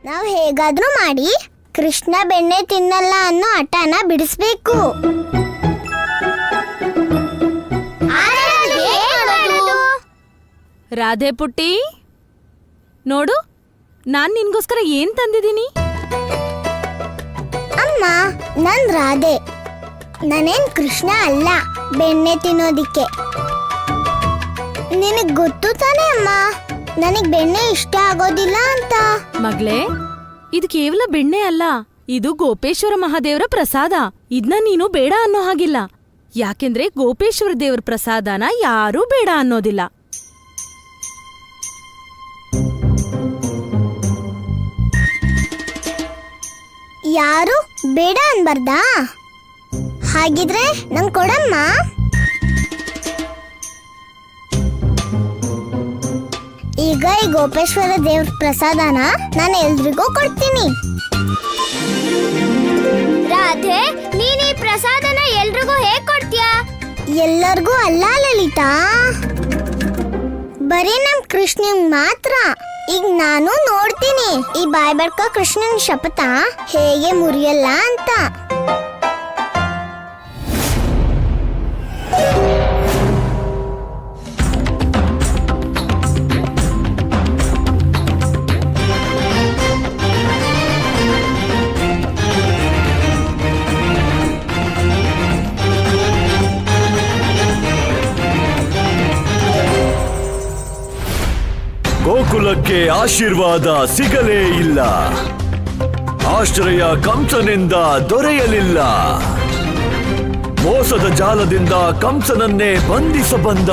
ನಾವು ಹೇಗಾದ್ರೂ ಮಾಡಿ ಕೃಷ್ಣ ಬೆಣ್ಣೆ ತಿನ್ನಲ್ಲ ಅನ್ನೋ ಹಠನ ಬಿಡಿಸ್ಬೇಕು. ರಾಧೆ ಪುಟ್ಟಿ, ನೋಡು ನಾನ್ ನಿನ್ಗೋಸ್ಕರ ಏನ್ ತಂದಿದ್ದೀನಿ. ಅಮ್ಮ, ನನ್ ರಾಧೆ, ನಾನೇನ್ ಕೃಷ್ಣ ಅಲ್ಲ ಬೆಣ್ಣೆ ತಿನ್ನೋದಿಕ್ಕೆ. ನಿನಗ್ ಗೊತ್ತು ತಾನೇ ಅಮ್ಮ, ನನಗ್ ಬೆಣ್ಣೆ ಇಷ್ಟ ಆಗೋದಿಲ್ಲ ಅಂತ. ಮಗಳೇ, ಇದು ಕೇವಲ ಬೆಣ್ಣೆ ಅಲ್ಲ, ಇದು ಗೋಪೇಶ್ವರ ಮಹಾದೇವರ ಪ್ರಸಾದ. ಇದ್ನ ನೀನು ಬೇಡ ಅನ್ನೋ ಹಾಗಿಲ್ಲ, ಯಾಕೆಂದ್ರೆ ಗೋಪೇಶ್ವರ ದೇವರ ಪ್ರಸಾದನ ಯಾರೂ ಬೇಡ ಅನ್ನೋದಿಲ್ಲ. ಯಾರು ಬೇಡ ಅನ್ಬಾರ್ದಾ? ಹಾಗಿದ್ರೆ ನಂಗ್ ಕೊಡಮ್ಮ. ಈಗ ಈ ಗೋಪೇಶ್ವರ ದೇವ್ರ ಪ್ರಸಾದನ ನಾನು ಎಲ್ರಿಗೂ ಕೊಡ್ತೀನಿ. ರಾಧೆ, ನೀನ್ ಈ ಪ್ರಸಾದನ ಎಲ್ರಿಗೂ ಹೇಗ್ ಕೊಡ್ತೀಯಾ? ಎಲ್ಲರಿಗೂ ಅಲ್ಲ ಲಲಿತಾ, ಬರೀ ನಮ್ ಕೃಷ್ಣನ್ ಮಾತ್ರ. ಈಗ ನಾನು ನೋಡ್ತೀನಿ ಈ ಬಾಯ್ ಬಡ್ಕ ಕೃಷ್ಣನ್ ಶಪಥ ಹೇಗೆ ಮುರಿಯಲ್ಲ ಅಂತ. ಗೋಕುಲಕ್ಕೆ ಆಶೀರ್ವಾದ ಸಿಗಲೇ ಇಲ್ಲ, ಆಶ್ರಯ ಕಂಸನಿಂದ ದೊರೆಯಲಿಲ್ಲ. ಮೋಸದ ಜಾಲದಿಂದ ಕಂಸನನ್ನೇ ಬಂಧಿಸಬಂದ,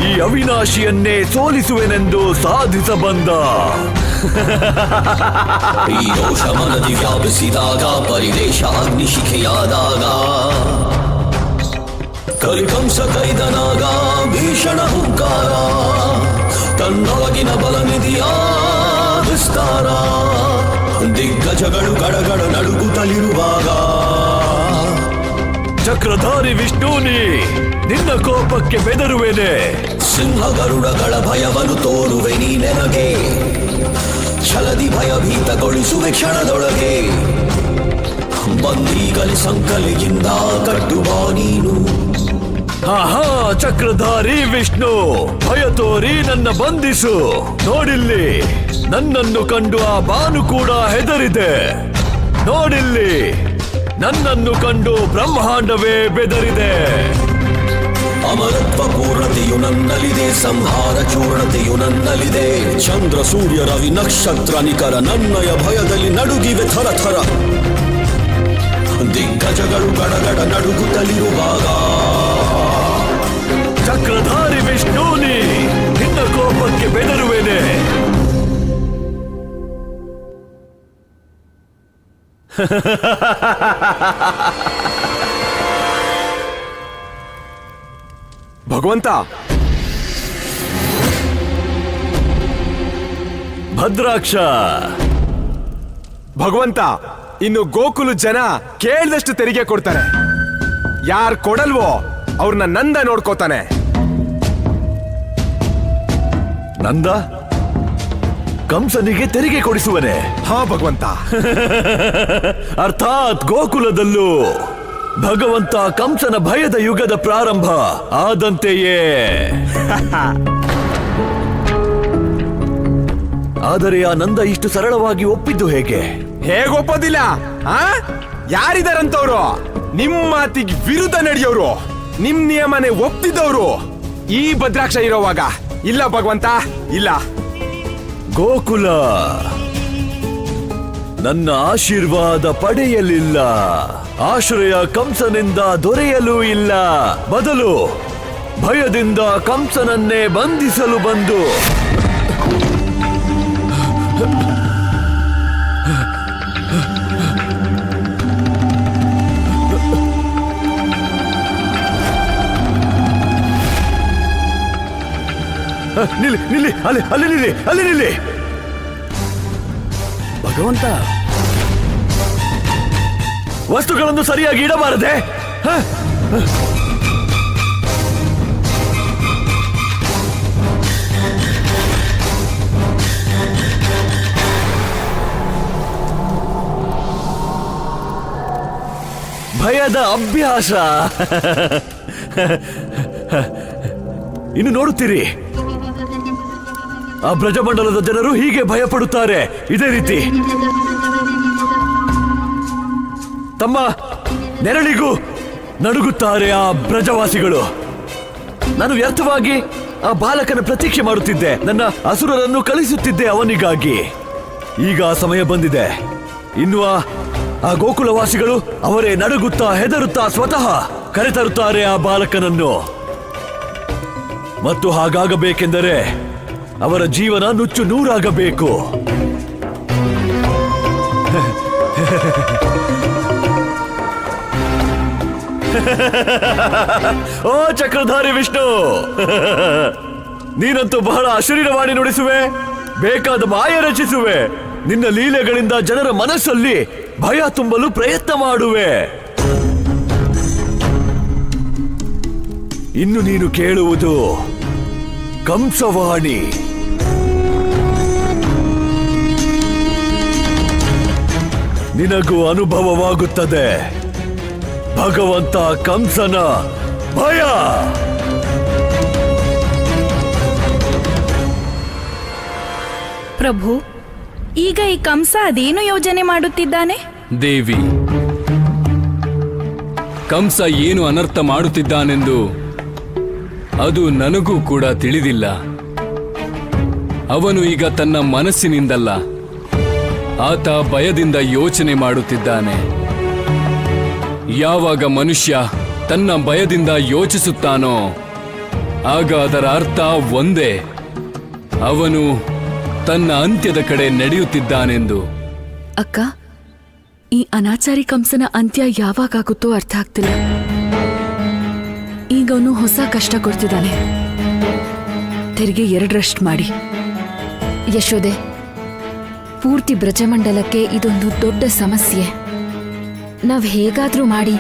ಈ ಅವಿನಾಶಿಯನ್ನೇ ಸೋಲಿಸುವೆನೆಂದು ಸಾಧಿಸಬಂದ. ಈ ರೋಷ ಮನದಿ ವ್ಯಾಪಿಸಿದಾಗ, ಪರಿದೇಶ ಅಗ್ನಿಶಿಖೆಯಾದಾಗ, ಕರಿಕಂಸ ಕೈದನಾಗ ಭೀಷಣ ಹುಂಕಾರ, ತನ್ನೊಳಗಿನ ಬಲನಿಧಿಯ ವಿಸ್ತಾರ, ದಿಗ್ಗಜಗಳು ಗಡಗಡ ನಡುಗುತ್ತಲಿರುವಾಗ, ಚಕ್ರಧಾರಿ ವಿಷ್ಣುನಿ ನಿನ್ನ ಕೋಪಕ್ಕೆ ಬೆದರುವೆನೆ. ಸಿಂಹ ಗರುಡಗಳ ಭಯವನ್ನು ತೋರುವೆ ನೀ ನನಗೆ, ಛಲದಿ ಭಯಭೀತಗೊಳಿಸುವೆ ಕ್ಷಣದೊಳಗೆ. ಬಂದೀಗಲಿ ಸಂಕಲೆಯಿಂದ ಕಟ್ಟುವ ನೀನು. ಆಹಾ, ಚಕ್ರಧಾರಿ ವಿಷ್ಣು, ಭಯ ತೋರಿ ನನ್ನ ಬಂಧಿಸು. ನೋಡಿಲ್ಲಿ, ನನ್ನನ್ನು ಕಂಡು ಆ ಬಾನು ಕೂಡ ಹೆದರಿದೆ. ನೋಡಿಲ್ಲಿ, ನನ್ನನ್ನು ಕಂಡು ಬ್ರಹ್ಮಾಂಡವೇ ಬೆದರಿದೆ. ಅಮರತ್ವ ಪೂರ್ಣತೆಯು ನನ್ನಲ್ಲಿದೆ, ಸಂಹಾರ ಚೂರ್ಣತೆಯು ನನ್ನಲ್ಲಿದೆ. ಚಂದ್ರ ಸೂರ್ಯ ರವಿ ನಕ್ಷತ್ರ ನಿಕರ ನನ್ನಯ ಭಯದಲ್ಲಿ ನಡುಗಿವೆ ಥರ ಥರ. ದಿಗ್ಗಜಗಳು ಗಡಗಡ ನಡುಗುತ್ತಲಿರುವಾಗ, ಚಕ್ರಧಾರಿ ವಿಷ್ಣುನಿ ನಿನ್ನ ಕೋಪಕ್ಕೆ ಬೆದರುವೆನೆ. ಭಗವಂತ, ಭದ್ರಾಕ್ಷ, ಭಗವಂತ, ಇನ್ನು ಗೋಕುಲು ಜನ ಕೇಳಿದಷ್ಟು ತೆರಿಗೆ ಕೊಡ್ತಾರೆ. ಯಾರ್ ಕೊಡಲ್ವೋ ಅವ್ರನ್ನ ನಂದ ನೋಡ್ಕೋತಾನೆ. ನಂದ ಕಂಸನಿಗೆ ತೆರಿಗೆ ಕೊಡಿಸುವನೆ? ಹಾ ಭಗವಂತ. ಅರ್ಥಾತ್ ಗೋಕುಲದಲ್ಲೂ ಭಗವಂತ ಕಂಸನ ಭಯದ ಯುಗದ ಪ್ರಾರಂಭ ಆದಂತೆಯೇ. ಆದರೆ ಆ ನಂದ ಇಷ್ಟು ಸರಳವಾಗಿ ಒಪ್ಪಿದ್ದು ಹೇಗೆ? ಹೇಗೊಪ್ಪೋದಿಲ್ಲ? ಯಾರಿದಾರಂತವ್ರು? ನಿಮ್ ಮಾತಿಗೆ ವಿರುದ್ಧ ನಡೆಯೋರು, ನಿಮ್ ನಿಯಮನೆ ಒಪ್ತಿದ್ದವ್ರು ಈ ಭದ್ರಾಕ್ಷ ಇರೋವಾಗ. ಇಲ್ಲ ಭಗವಂತ, ಇಲ್ಲ. ಗೋಕುಲ ನನ್ನ ಆಶೀರ್ವಾದ ಪಡೆಯಲಿಲ್ಲ, ಆಶ್ರಯ ಕಂಸನಿಂದ ದೊರೆಯಲೂ ಇಲ್ಲ. ಬದಲು ಭಯದಿಂದ ಕಂಸನನ್ನೇ ಬಂಧಿಸಲು ಬಂದು ನಿಲ್ಲಿ ನಿಲ್ಲಿ, ಅಲ್ಲಿ ಅಲ್ಲಿ ನಿಲ್ಲಿ, ಅಲ್ಲಿ ನಿಲ್ಲಿ. ಭಗವಂತ, ವಸ್ತುಗಳನ್ನು ಸರಿಯಾಗಿ ಇಡಬಾರದೆ? ಭಯದ ಅಭ್ಯಾಸ. ಇನ್ನು ನೋಡುತ್ತೀರಿ, ಆ ಬ್ರಜಮಂಡಲದ ಜನರು ಹೀಗೆ ಭಯಪಡುತ್ತಾರೆ. ಇದೇ ರೀತಿ ತಮ್ಮ ನೆರಳಿಗೂ ನಡುಗುತ್ತಾರೆ ಆ ಬ್ರಜವಾಸಿಗಳು. ನಾನು ವ್ಯರ್ಥವಾಗಿ ಆ ಬಾಲಕನ ಪ್ರತೀಕ್ಷೆ ಮಾಡುತ್ತಿದ್ದೆ. ನನ್ನ ಅಸುರರನ್ನು ಕಳಿಸುತ್ತಿದ್ದೆ ಅವನಿಗಾಗಿ. ಈಗ ಆ ಸಮಯ ಬಂದಿದೆ. ಇನ್ನು ಆ ಗೋಕುಲವಾಸಿಗಳು ಅವರೇ ನಡುಗುತ್ತಾ ಹೆದರುತ್ತಾ ಸ್ವತಃ ಕರೆತರುತ್ತಾರೆ ಆ ಬಾಲಕನನ್ನು. ಮತ್ತು ಹಾಗಾಗಬೇಕೆಂದರೆ ಅವರ ಜೀವನ ನುಚ್ಚು ನೂರಾಗಬೇಕು. ಓ ಚಕ್ರಧಾರಿ ವಿಷ್ಣು, ನೀನಂತೂ ಬಹಳ ಅಶರೀರವಾಣಿ ನುಡಿಸುವೆ, ಬೇಕಾದ ಮಾಯ ರಚಿಸುವೆ. ನಿನ್ನ ಲೀಲೆಗಳಿಂದ ಜನರ ಮನಸ್ಸಲ್ಲಿ ಭಯ ತುಂಬಲು ಪ್ರಯತ್ನ ಮಾಡುವೆ. ಇನ್ನು ನೀನು ಕೇಳುವುದು ಕಂಸವಾಣಿ. ನಿನಗೂ ಅನುಭವವಾಗುತ್ತದೆ ಭಗವಂತ ಕಂಸನ ಭಯ. ಪ್ರಭು, ಈಗ ಈ ಕಂಸ ಅದೇನು ಯೋಜನೆ ಮಾಡುತ್ತಿದ್ದಾನೆ? ದೇವಿ, ಕಂಸ ಏನು ಅನರ್ಥ ಮಾಡುತ್ತಿದ್ದಾನೆಂದು ಅದು ನನಗೂ ಕೂಡ ತಿಳಿದಿಲ್ಲ. ಅವನು ಈಗ ತನ್ನ ಮನಸ್ಸಿನಿಂದಲ್ಲ, ಆತ ಭಯದಿಂದ ಯೋಚನೆ ಮಾಡುತ್ತಿದ್ದಾನೆ. ಯಾವಾಗ ಮನುಷ್ಯ ತನ್ನ ಭಯದಿಂದ ಯೋಚಿಸುತ್ತಾನೋ ಆಗ ಅದರ ಅರ್ಥ ಒಂದೇ, ಅವನು ತನ್ನ ಅಂತ್ಯದ ಕಡೆ ನಡೆಯುತ್ತಿದ್ದಾನೆಂದು. ಅಕ್ಕ, ಈ ಅನಾಚಾರಿ ಕಂಸನ ಅಂತ್ಯ ಯಾವಾಗುತ್ತೋ ಅರ್ಥ ಆಗ್ತಿಲ್ಲ. ಈಗ ಅವನು ಹೊಸ ಕಷ್ಟ ಕೊಡ್ತಿದ್ದಾನೆ. ತೆರಿಗೆ 2ರಷ್ಟು ಮಾಡಿ. ಯಶೋದೆ, ಪೂರ್ತಿ ಬ್ರಜಮಂಡಲಕ್ಕೆ ಇದೊಂದು ದೊಡ್ಡ ಸಮಸ್ಯೆ. ನಾವ್ ಹೇಗಾದ್ರೂ ಮಾಡಿ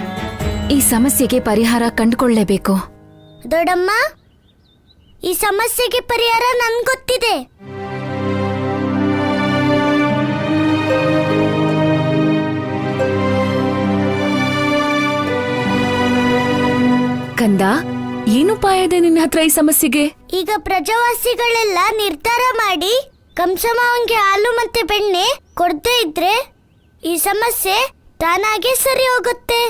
ಈ ಸಮಸ್ಯೆಗೆ ಪರಿಹಾರ ಕಂಡುಕೊಳ್ಳಲೇಬೇಕು. ದೊಡ್ಡಮ್ಮ, ಈ ಸಮಸ್ಯೆಗೆ ಪರಿಹಾರ ನನ್ಗೆ ಗೊತ್ತಿದೆ. ಕಂದ, ಏನುಪಾಯ ಇದೆ ನಿನ್ನ ಹತ್ರ ಈ ಸಮಸ್ಯೆಗೆ? ಈಗ ಪ್ರಜಾವಾಸಿಗಳೆಲ್ಲ ನಿರ್ಧಾರ ಮಾಡಿ ಕಂಸಮಾವನ್ಗೆ ಹಾಲು ಮತ್ತೆ ಬೆಣ್ಣೆ ಕೊಡದೇ ಇದ್ರೆ ಈ ಸಮಸ್ಯೆ ತಾನಾಗೆ ಸರಿ ಹೋಗುತ್ತೆ.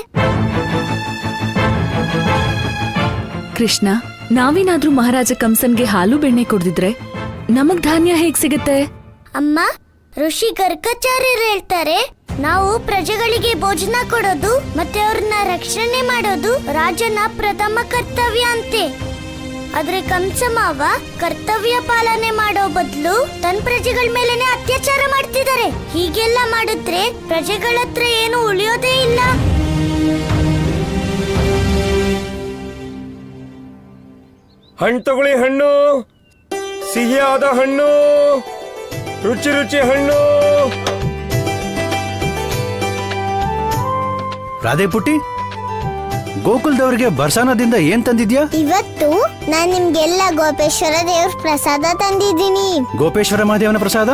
ಕೃಷ್ಣ, ನಾವೇನಾದ್ರೂ ಮಹಾರಾಜ ಕಂಸನ್ಗೆ ಹಾಲು ಬೆಣ್ಣೆ ಕೊಡ್ದಿದ್ರೆ ನಮಗ್ ಧಾನ್ಯ ಹೇಗ್ ಸಿಗುತ್ತೆ? ಅಮ್ಮ, ಋಷಿ ಗರ್ಗಾಚಾರ್ಯರು ಹೇಳ್ತಾರೆ, ನಾವು ಪ್ರಜೆಗಳಿಗೆ ಭೋಜನ ಕೊಡೋದು ಮತ್ತೆ ಅವ್ರನ್ನ ರಕ್ಷಣೆ ಮಾಡೋದು ರಾಜನ ಪ್ರಥಮ ಕರ್ತವ್ಯ ಅಂತೆ. ಆದ್ರೆ ಕಂಸಮಾವ ಕರ್ತವ್ಯ ಪಾಲನೆ ಮಾಡೋ ಬದಲು ತನ್ನ ಪ್ರಜೆಗಳ ಮೇಲೆನೆ ಅತ್ಯಾಚಾರ ಮಾಡ್ತಿದ್ದಾರೆ. ಹೀಗೆಲ್ಲ ಮಾಡಿದ್ರೆ ಪ್ರಜೆಗಳ ಹತ್ರ ಏನು ಉಳಿಯೋದೇ ಇಲ್ಲ. ಹಣ್ಣು ತಗೊಳ್ಳಿ, ಹಣ್ಣು, ಸಿಹಿಯಾದ ಹಣ್ಣು, ರುಚಿ ರುಚಿ ಹಣ್ಣು. ರಾಧೆ ಪುಟ್ಟಿ, ಗೋಕುಲದವರಿಗೆ ಬರ್ಸಾನದಿಂದ ಏನ್ ತಂದಿದ್ಯಾ? ಇವತ್ತು ನಾನ್ ನಿಮ್ಗೆಲ್ಲ ಗೋಪೇಶ್ವರ ದೇವ್ರ ಪ್ರಸಾದ ತಂದಿದ್ದೀನಿ. ಗೋಪೇಶ್ವರ ಮಹಾದೇವನ ಪ್ರಸಾದ?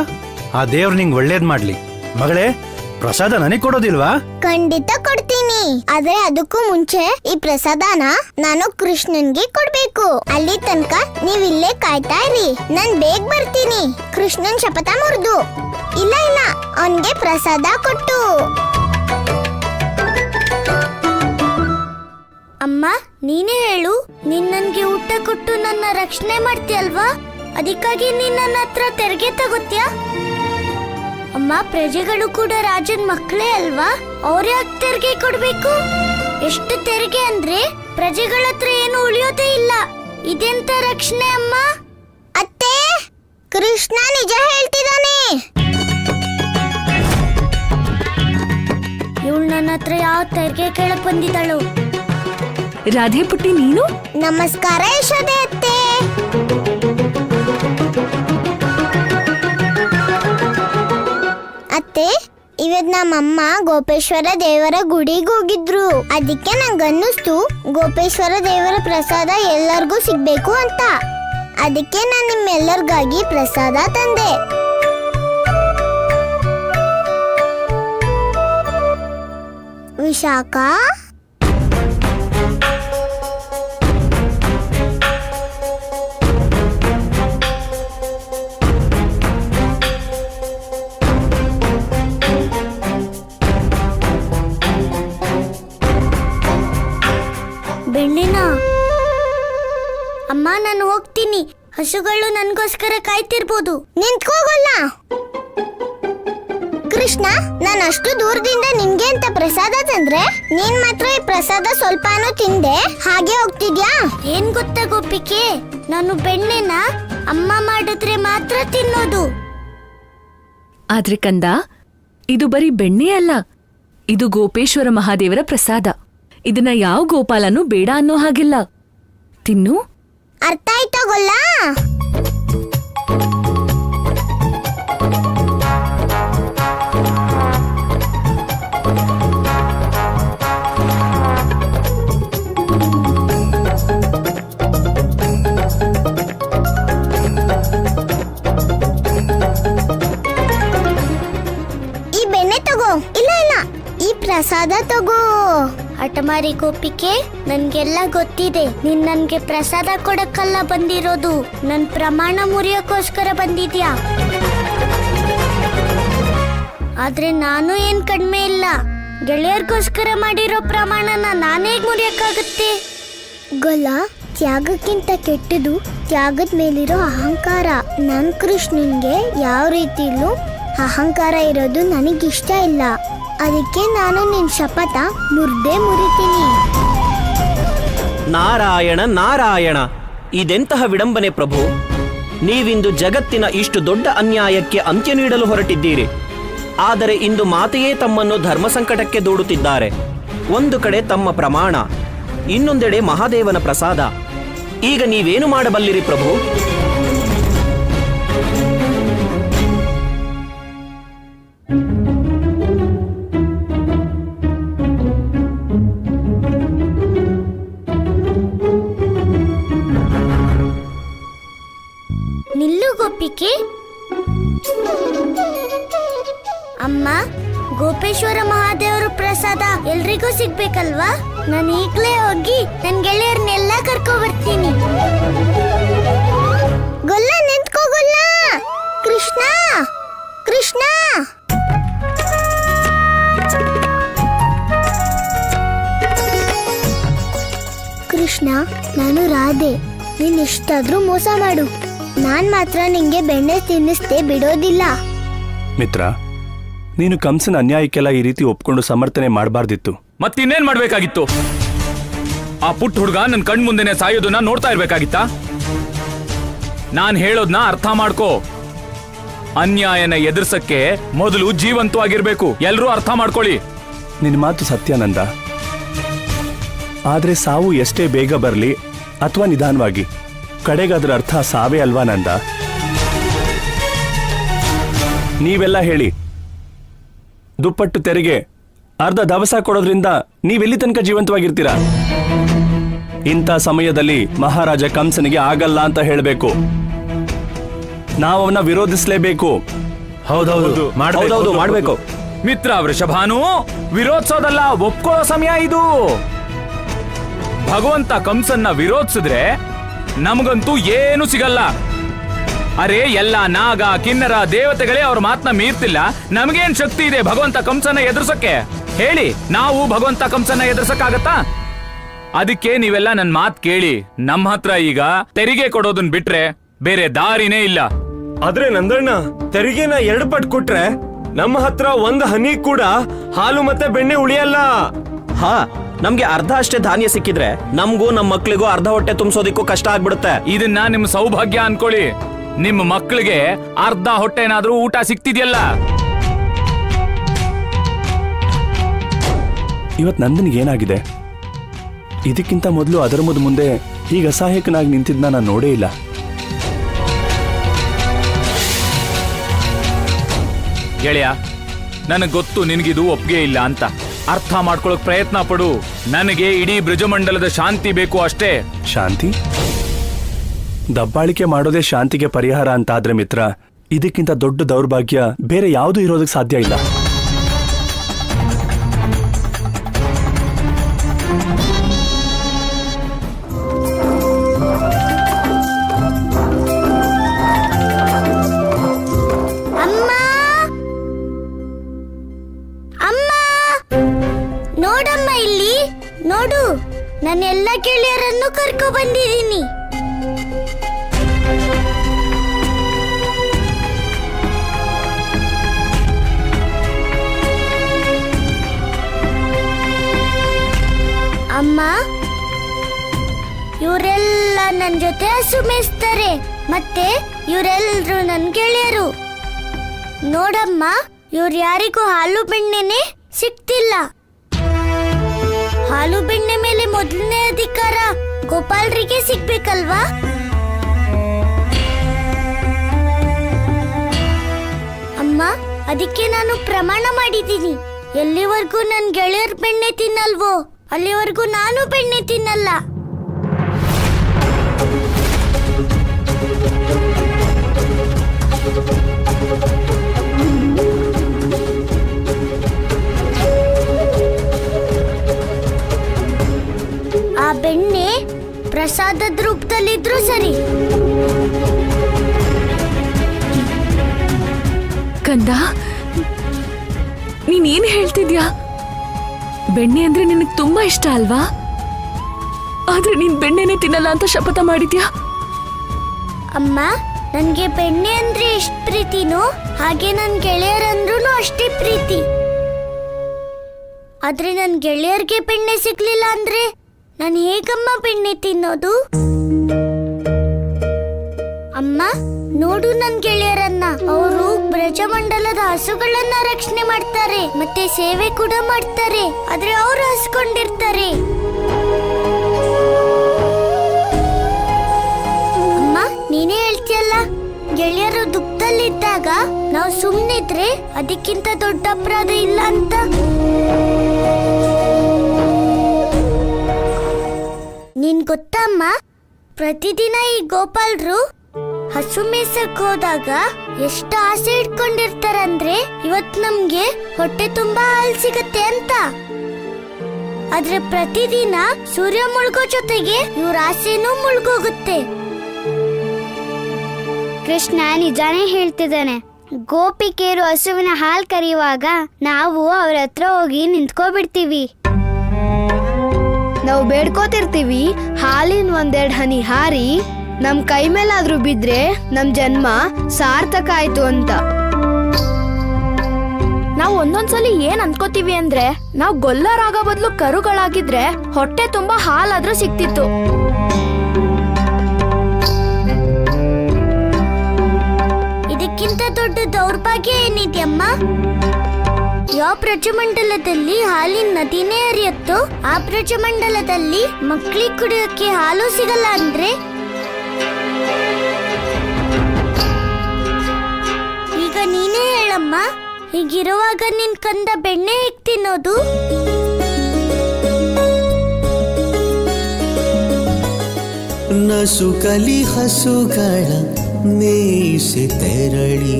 ಆ ದೇವ್ರು ನಿಂಗ್ ಒಳ್ಳೇದ್ ಮಾಡ್ಲಿ. ಮಗಳೇ, ಪ್ರಸಾದ ನನಗ್ ಕೊಡೋದಿಲ್ವಾ? ಖಂಡಿತ ಕೊಡ್ತೀನಿ. ಆದ್ರೆ ಅದಕ್ಕೂ ಮುಂಚೆ ಈ ಪ್ರಸಾದನ ನಾನು ಕೃಷ್ಣನ್ಗೆ ಕೊಡ್ಬೇಕು. ಅಲ್ಲಿ ತನಕ ನೀವ್ ಇಲ್ಲೇ ಕಾಯ್ತಾ ಇರಿ, ನಾನ್ ಬೇಗ ಬರ್ತೀನಿ. ಕೃಷ್ಣನ್ ಶಪಥ ಮುರಿದು ಇಲ್ಲ ಅವನ್ಗೆ ಪ್ರಸಾದ ಕೊಟ್ಟು. ಅಮ್ಮ, ನೀನೇ ಹೇಳು, ನೀನ್ ನನ್ಗೆ ಊಟ ಕೊಟ್ಟು ನನ್ನ ರಕ್ಷಣೆ ಮಾಡ್ತೀಯಲ್ವಾ? ಅದಕ್ಕಾಗಿ ನೀನ್ ನನ್ನ ಹತ್ರ ತೆರಿಗೆ ತಗೋತ್ಯಾ? ಅಮ್ಮ, ಪ್ರಜೆಗಳು ಕೂಡ ರಾಜನ್ ಮಕ್ಕಳೇ ಅಲ್ವಾ? ಅವ್ರೇ ಯಾಕೆ ತೆರಿಗೆ ಕೊಡ್ಬೇಕು? ಎಷ್ಟು ತೆರಿಗೆ ಅಂದ್ರೆ ಪ್ರಜೆಗಳ ಹತ್ರ ಏನು ಉಳಿಯೋದೇ ಇಲ್ಲ. ಇದೆಂತ ರಕ್ಷಣೆ ಅಮ್ಮ? ಅತ್ತೆ, ಕೃಷ್ಣ ನಿಜ ಹೇಳ್ತಿದ್ದಾನೆ. ಇವಳು ನನ್ನ ಹತ್ರ ಯಾವ ತೆರಿಗೆ ಕೇಳಕ್ ಬಂದಿದ್ದಾಳು? ರಾಧೆ ಪುಟ್ಟಿ, ನೀನು? ನಮಸ್ಕಾರ ಯಶೋದೆ ಅತ್ತೆ. ಅತ್ತೆ, ಇವತ್ ನಮ್ಮಮ್ಮ ಗೋಪೇಶ್ವರ ದೇವರ ಗುಡಿಗೆ ಹೋಗಿದ್ರು. ಅದಕ್ಕೆ ನಂಗನ್ನಿಸ್ತು ಗೋಪೇಶ್ವರ ದೇವರ ಪ್ರಸಾದ ಎಲ್ಲರಿಗೂ ಸಿಗ್ಬೇಕು ಅಂತ. ಅದಕ್ಕೆ ನಾನು ನಿಮ್ಮೆಲ್ಲರಿಗಾಗಿ ಪ್ರಸಾದ ತಂದೆ. ವಿಶಾಖ, ಹಸುಗಳು ನನ್ಗೋಸ್ಕರ ಕಾಯ್ತಿರ್ಬೋದು. ನಿಂತ್ಕೋಗಲ್ಲ ಕೃಷ್ಣ, ನಾನು ಅಷ್ಟು ದೂರದಿಂದ ನಿನ್ಗೆ ಅಂತ ಪ್ರಸಾದ ತಂದ್ರೆ ನೀನ್ ಮಾತ್ರ ಈ ಪ್ರಸಾದ ಸ್ವಲ್ಪನೂ ತಿಂದೆ ಹಾಗೆ ಹೋಗ್ತಿದ್ಯಾ? ಏನ್ ಗೊತ್ತಾ ಗೋಪಿಕೆ, ನಾನು ಬೆಣ್ಣೆನ ಅಮ್ಮ ಮಾಡಿದ್ರೆ ಮಾತ್ರ ತಿನ್ನೋದು. ಆದ್ರೆ ಕಂದ, ಇದು ಬರೀ ಬೆಣ್ಣೆ ಅಲ್ಲ, ಇದು ಗೋಪೇಶ್ವರ ಮಹಾದೇವರ ಪ್ರಸಾದ. ಇದನ್ನ ಯಾವ ಗೋಪಾಲನೂ ಬೇಡ ಅನ್ನೋ ಹಾಗಿಲ್ಲ. ತಿನ್ನು. ಅರ್ಥ ಆಯ್ತಾ ಗೊಲ್ಲ? ಈ ಬೆಣ್ಣೆ ತಗೋ. ಇಲ್ಲ ಇಲ್ಲ, ಈ ಪ್ರಸಾದ ತಗೋ. ಹಠಮಾರಿ ಗೋಪಿಕೆ, ನನ್ಗೆಲ್ಲ ಗೊತ್ತಿದೆ. ನೀನ್ ನನ್ಗೆ ಪ್ರಸಾದ ಕೊಡಕ್ಕಲ್ಲ ಬಂದಿರೋದು, ನನ್ ಪ್ರಮಾಣ ಮುರಿಯೋಕ್ಕೋಸ್ಕರ ಬಂದಿದ್ಯಾ. ಆದ್ರೆ ನಾನು ಏನ್ ಕಡಿಮೆ ಇಲ್ಲ. ಗೆಳೆಯರ್ಗೋಸ್ಕರ ಮಾಡಿರೋ ಪ್ರಮಾಣನ ನಾನೇಗ್ ಮುರಿಯಕ್ಕಾಗತ್ತೆ? ಗೊಲ್ಲ, ತ್ಯಾಗಕ್ಕಿಂತ ಕೆಟ್ಟದು ತ್ಯಾಗದ ಮೇಲಿರೋ ಅಹಂಕಾರ. ನನ್ ಕೃಷ್ಣನ್ಗೆ ಯಾವ ರೀತಿಲೂ ಅಹಂಕಾರ ಇರೋದು ನನಗಿಷ್ಟ ಇಲ್ಲ. ಅದಕ್ಕೆ ನಾನು ನಿನ್ ಶಪಥ ಮುರಿತೀನಿ. ನಾರಾಯಣ ನಾರಾಯಣ, ಇದೆಂತಹ ವಿಡಂಬನೆ ಪ್ರಭು. ನೀವಿಂದು ಜಗತ್ತಿನ ಇಷ್ಟು ದೊಡ್ಡ ಅನ್ಯಾಯಕ್ಕೆ ಅಂತ್ಯ ನೀಡಲು ಹೊರಟಿದ್ದೀರಿ. ಆದರೆ ಇಂದು ಮಾತೆಯೇ ತಮ್ಮನ್ನು ಧರ್ಮ ಸಂಕಟಕ್ಕೆ ದೂಡುತ್ತಿದ್ದಾರೆ. ಒಂದು ಕಡೆ ತಮ್ಮ ಪ್ರಮಾಣ, ಇನ್ನೊಂದೆಡೆ ಮಹಾದೇವನ ಪ್ರಸಾದ. ಈಗ ನೀವೇನು ಮಾಡಬಲ್ಲಿರಿ ಪ್ರಭು? ನಿಲ್ಲು ಗೋಪಿಕೆ. ಅಮ್ಮ, ಗೋಪೇಶ್ವರ ಮಹಾದೇವರ ಪ್ರಸಾದ ಎಲ್ರಿಗೂ ಸಿಗ್ಬೇಕಲ್ವಾ? ನಾನು ಈಗ್ಲೇ ಹೋಗಿ ನನ್ ಗೆಳೆಯರ್ನೆಲ್ಲ ಕರ್ಕೊ ಬರ್ತೀನಿ. ಗೊಲ್ಲ, ನಿಂತ್ಕೋ ಗೊಲ್ಲ. ಕೃಷ್ಣ ಕೃಷ್ಣ. ಕೃಷ್ಣ, ನಾನು ರಾಧೆ. ನೀನ್ ಎಷ್ಟಾದ್ರೂ ಮೋಸ ಮಾಡು, ನಾನ್ ಮಾತ್ರ ನಿಂಗೆ ಬೆಣ್ಣೆ ತಿನ್ನಿಸ್ದೆ ಬಿಡೋದಿಲ್ಲ. ಮಿತ್ರ, ನೀನು ಕಂಸನ ಅನ್ಯಾಯಕ್ಕೆಲ್ಲ ಈ ರೀತಿ ಒಪ್ಕೊಂಡು ಸಮರ್ಥನೆ ಮಾಡಬಾರ್ದಿತ್ತು. ಮತ್ತಿನ್ನೇನ್ ಮಾಡ್ಬೇಕಾಗಿತ್ತು? ಆ ಪುಟ್ಟ ಹುಡುಗ ನನ್ ಕಣ್ ಮುಂದೆನೆ ಸಾಯೋದನ್ನ ನೋಡ್ತಾ ಇರ್ಬೇಕಾಗಿತ್ತಾ? ನಾನ್ ಹೇಳೋದ್ನ ಅರ್ಥ ಮಾಡ್ಕೋ. ಅನ್ಯಾಯನ ಎದುರ್ಸಕ್ಕೆ ಮೊದಲು ಜೀವಂತವಾಗಿರ್ಬೇಕು. ಎಲ್ರೂ ಅರ್ಥ ಮಾಡ್ಕೊಳ್ಳಿ. ನಿನ್ನ ಮಾತು ಸತ್ಯಾನಂದ. ಆದ್ರೆ ಸಾವು ಎಷ್ಟೇ ಬೇಗ ಬರಲಿ ಅಥವಾ ನಿಧಾನವಾಗಿ, ಕಡೆಗದ್ರ ಅರ್ಥ ಸಾವೇ ಅಲ್ವಾ ನಂದ? ನೀವೆಲ್ಲ ಹೇಳಿ, ದುಪ್ಪಟ್ಟು ತೆರಿಗೆ ಅರ್ಧ ದವಸ ಕೊಡೋದ್ರಿಂದ ನೀವೆಲ್ಲಿ ತನಕ ಜೀವಂತವಾಗಿರ್ತೀರಾ? ಇಂಥ ಸಮಯದಲ್ಲಿ ಮಹಾರಾಜ ಕಂಸನಿಗೆ ಆಗಲ್ಲ ಅಂತ ಹೇಳಬೇಕು. ನಾವು ಅವನ್ನ ವಿರೋಧಿಸಲೇಬೇಕು. ಹೌದೌದು, ಮಾಡಬೇಕು. ಮಿತ್ರ ವೃಷಭಾನು, ವಿರೋಧಿಸೋದಲ್ಲ, ಒಪ್ಕೊಳ್ಳೋ ಸಮಯ ಇದು. ಭಗವಂತ ಕಂಸನ್ನ ವಿರೋಧಿಸಿದ್ರೆ ನಮಗಂತೂ ಏನು ಸಿಗಲ್ಲ. ಅರೆ, ಎಲ್ಲ ನಾಗ ಕಿನ್ನರ ದೇವತೆಗಳೇ ಅವ್ರ ಮಾತನ್ನ ಮೀರ್ತಿಲ್ಲ. ನಮಗೇನ್ ಶಕ್ತಿ ಇದೆ ಭಗವಂತ ಕಂಸನ್ನ ಎದುರ್ಸಕ್ಕೆ? ಹೇಳಿ, ನಾವು ಭಗವಂತ ಕಂಸನ್ನ ಎದುರ್ಸಕ್ಕಾಗತ್ತಾ? ಅದಕ್ಕೆ ನೀವೆಲ್ಲ ನನ್ ಮಾತ್ ಕೇಳಿ. ನಮ್ಮ ಹತ್ರ ಈಗ ತೆರಿಗೆ ಕೊಡೋದನ್ ಬಿಟ್ರೆ ಬೇರೆ ದಾರಿನೇ ಇಲ್ಲ. ಆದ್ರೆ ನಂದಣ್ಣ, ತೆರಿಗೆನ 2 ಪಟ್ಟು ಕೊಟ್ರೆ ನಮ್ಮ ಹತ್ರ 1 ಹನಿ ಕೂಡ ಹಾಲು ಮತ್ತೆ ಬೆಣ್ಣೆ ಉಳಿಯಲ್ಲ. ಹಾ, ನಮ್ಗೆ ಅರ್ಧ ಅಷ್ಟೇ ಧಾನ್ಯ ಸಿಕ್ಕಿದ್ರೆ ನಮ್ಗೂ ನಮ್ಮ ಮಕ್ಳಿಗೂ ಅರ್ಧ ಹೊಟ್ಟೆ ತುಂಬಿಸೋದಿಕ್ಕೂ ಕಷ್ಟ ಆಗ್ಬಿಡುತ್ತೆ. ಇದನ್ನ ನಿಮ್ ಸೌಭಾಗ್ಯ ಅನ್ಕೊಳ್ಳಿ. ನಿಮ್ಮ ಮಕ್ಕಳಿಗೆ ಅರ್ಧ ಹೊಟ್ಟೆನಾದ್ರೂ ಊಟ ಸಿಕ್ತಿದ್ಯಲ್ಲ. ಇವತ್ ನಂದನಿಗೆ ಏನಾಗಿದೆ? ಇದಕ್ಕಿಂತ ಮೊದಲು ಅದರ ಮುಂದೆ ಹೀಗೆ ಅಸಹಾಯಕನಾಗಿ ನಿಂತಿದ್ನ ನಾನು ನೋಡೇ ಇಲ್ಲ. ಗೆಳೆಯ, ನನಗ್ ಗೊತ್ತು ನಿನಗಿದು ಒಪ್ಪಿಗೆ ಇಲ್ಲ ಅಂತ. ಅರ್ಥ ಮಾಡ್ಕೊಳಕ್ ಪ್ರಯತ್ನ ಪಡು. ನನಗೆ ಇಡೀ ಬ್ರಜಮಂಡಲದ ಶಾಂತಿ ಬೇಕು ಅಷ್ಟೇ. ಶಾಂತಿ? ದಬ್ಬಾಳಿಕೆ ಮಾಡೋದೇ ಶಾಂತಿಗೆ ಪರಿಹಾರ ಅಂತಾದ್ರೆ ಮಿತ್ರ, ಇದಕ್ಕಿಂತ ದೊಡ್ಡ ದೌರ್ಭಾಗ್ಯ ಬೇರೆ ಯಾವುದೂ ಇರೋದಕ್ಕೆ ಸಾಧ್ಯ ಇಲ್ಲ. ನೋಡಮ್ಮ, ಇಲ್ಲಿ ನೋಡು, ನಾನು ಎಲ್ಲ ಗೆಳೆಯರನ್ನು ಕರ್ಕೊ ಬಂದಿದ್ದೀನಿ. ನನ್ ಜೊತೆ ಹಸು ಮೇಯಿಸ್ತಾರೆ. ಮತ್ತೆ ಇವರೆಲ್ಲರೂ ನನ್ ಗೆಳೆಯರು. ನೋಡಮ್ಮ, ಇವ್ರು ಯಾರಿಗೂ ಹಾಲು ಬೆಣ್ಣೆನೆ ಸಿಕ್ತಿಲ್ಲ. ಹಾಲು ಬೆಣ್ಣೆ ಮೇಲೆ ಮೊದಲನೇ ಅಧಿಕಾರ ಗೋಪಾಲ್ರಿಗೆ ಸಿಗ್ಬೇಕಲ್ವಾ? ಅಮ್ಮ, ಅದಕ್ಕೆ ನಾನು ಪ್ರಮಾಣ ಮಾಡಿದ್ದೀನಿ, ಎಲ್ಲಿವರೆಗೂ ನನ್ ಗೆಳೆಯರ್ ಬೆಣ್ಣೆ ತಿನ್ನಲ್ವೋ ಅಲ್ಲಿವರೆಗೂ ನಾನು ಬೆಣ್ಣೆ ತಿನ್ನಲ್ಲ. ಆ ಬೆಣ್ಣೆ ಪ್ರಸಾದದ ರೂಪದಲ್ಲಿದ್ರೂ ಸರಿ. ಕಂದ, ನೀನೇನ್ ಹೇಳ್ತಿದ್ಯಾ? ಬೆಣ್ಣೆ ಅಂದ್ರೆ ನಿನಗೆ ತುಂಬಾ ಇಷ್ಟ ಅಲ್ವಾ? ಆದ್ರೆ ನೀನ್ ಬೆಣ್ಣೆನೆ ತಿನ್ನಲ್ಲ ಅಂತ ಶಪಥ ಮಾಡಿದ್ಯಾ? ಅಮ್ಮ, ನನ್ಗೆ ಬೆಣ್ಣೆ ಅಂದ್ರೆ ಎಷ್ಟು ಪ್ರೀತಿನೋ ಹಾಗೆ ನನ್ ಗೆಳೆಯರಂದ್ರೂ ಅಷ್ಟೇ ಪ್ರೀತಿ. ಆದ್ರೆ ನನ್ ಗೆಳೆಯರ್ಗೆ ಬೆಣ್ಣೆ ಸಿಗ್ಲಿಲ್ಲ ಅಂದ್ರೆ ನಾನು ಹೇಗಮ್ಮ ಬೆಣ್ಣೆ ತಿನ್ನೋದು? ಅಮ್ಮ, ನೋಡು ನನ್ ಗೆಳೆಯರನ್ನ, ಅವರು ಬ್ರಜಮಂಡಲದ ಹಸುಗಳನ್ನ ರಕ್ಷಣೆ ಮಾಡ್ತಾರೆ, ಮತ್ತೆ ಸೇವೆ ಕೂಡ ಮಾಡ್ತಾರೆ. ಆದ್ರೆ ಅವರು ಹಸ್ಕೊಂಡಿರ್ತಾರೆ. ಅಮ್ಮ, ನೀನೇ ಹೇಳ್ತೀಯಲ್ಲ, ಗೆಳೆಯರು ದುಃಖದಲ್ಲಿದ್ದಾಗ ನಾವು ಸುಮ್ಮನಿದ್ರೆ ಅದಕ್ಕಿಂತ ದೊಡ್ಡ ಅಪರಾಧ ಇಲ್ಲ ಅಂತ. ನೀನ್ ಗೊತ್ತಮ್ಮ, ಪ್ರತಿದಿನ ಈ ಗೋಪಾಲ್ರು ಹಸು ಮೇಯ್ಸಕ್ ಹೋದಾಗ ಎಷ್ಟು ಆಸೆ ಇಟ್ಕೊಂಡಿರ್ತಾರಂದ್ರೆ ಇವತ್ ನಮ್ಗೆ ಹೊಟ್ಟೆ ತುಂಬಾ ಹಾಲು ಸಿಗತ್ತೆ ಅಂತ. ಆದ್ರೆ ಪ್ರತಿದಿನ ಸೂರ್ಯ ಮುಳುಗೋ ಜೊತೆಗೆ ಇವ್ರ ಆಸೆನೂ ಮುಳುಗೋಗುತ್ತೆ. ಕೃಷ್ಣ ನಿಜಾನೇ ಹೇಳ್ತಿದ್ದಾನೆ. ಗೋಪಿಕೆಯರು ಹಸುವಿನ ಹಾಲು ಕರೆಯುವಾಗ ನಾವು ಅವ್ರ ಹತ್ರ ಹೋಗಿ ನಿಂತ್ಕೋಬಿಡ್ತೀವಿ. ನಾವು ಬೇಡ್ಕೋತಿರ್ತೀವಿ, ಹಾಲಿನ ಒಂದೆರಡು ಹನಿ ಹಾರಿ ನಮ್ ಕೈ ಮೇಲಾದ್ರೂ ಬಿದ್ರೆ ನಮ್ ಜನ್ಮ ಸಾರ್ಥಕ ಆಯ್ತು ಅಂತ. ನಾವು ಒಂದೊಂದ್ಸಲಿ ಏನ್ ಅನ್ಕೋತೀವಿ ಅಂದ್ರೆ, ನಾವು ಗೊಲ್ಲರಾಗೋ ಬದಲು ಕರುಗಳಾಗಿದ್ರೆ ಹೊಟ್ಟೆ ತುಂಬಾ ಹಾಲಾದ್ರೂ ಸಿಕ್ತಿತ್ತು. ಇದಕ್ಕಿಂತ ದೊಡ್ಡ ದೌರ್ಭಾಗ್ಯ ಏನಿದೆಯಮ್ಮ? ಯಾವ ಬ್ರಜಮಂಡಲದಲ್ಲಿ ಹಾಲಿನ ನದಿನೇ ಹರಿಯುತ್ತೋ ಆ ಬ್ರಜಮಂಡಲದಲ್ಲಿ ಮಕ್ಕಳಿಗೆ ಕುಡಿಯೋಕೆ ಹಾಲು ಸಿಗಲ್ಲ ಅಂದ್ರೆ ಈಗ ನೀನೇ ಹೇಳಮ್ಮ, ಹೀಗಿರುವಾಗ ನಿನ್ ಕಂದ ಬೆಣ್ಣೆ ಹೇಗ್ ತಿನ್ನೋದು? ನಸುಕಲಿ ಹಸುಗಳ ಮೇಯಿಸಿ ತೆರಳಿ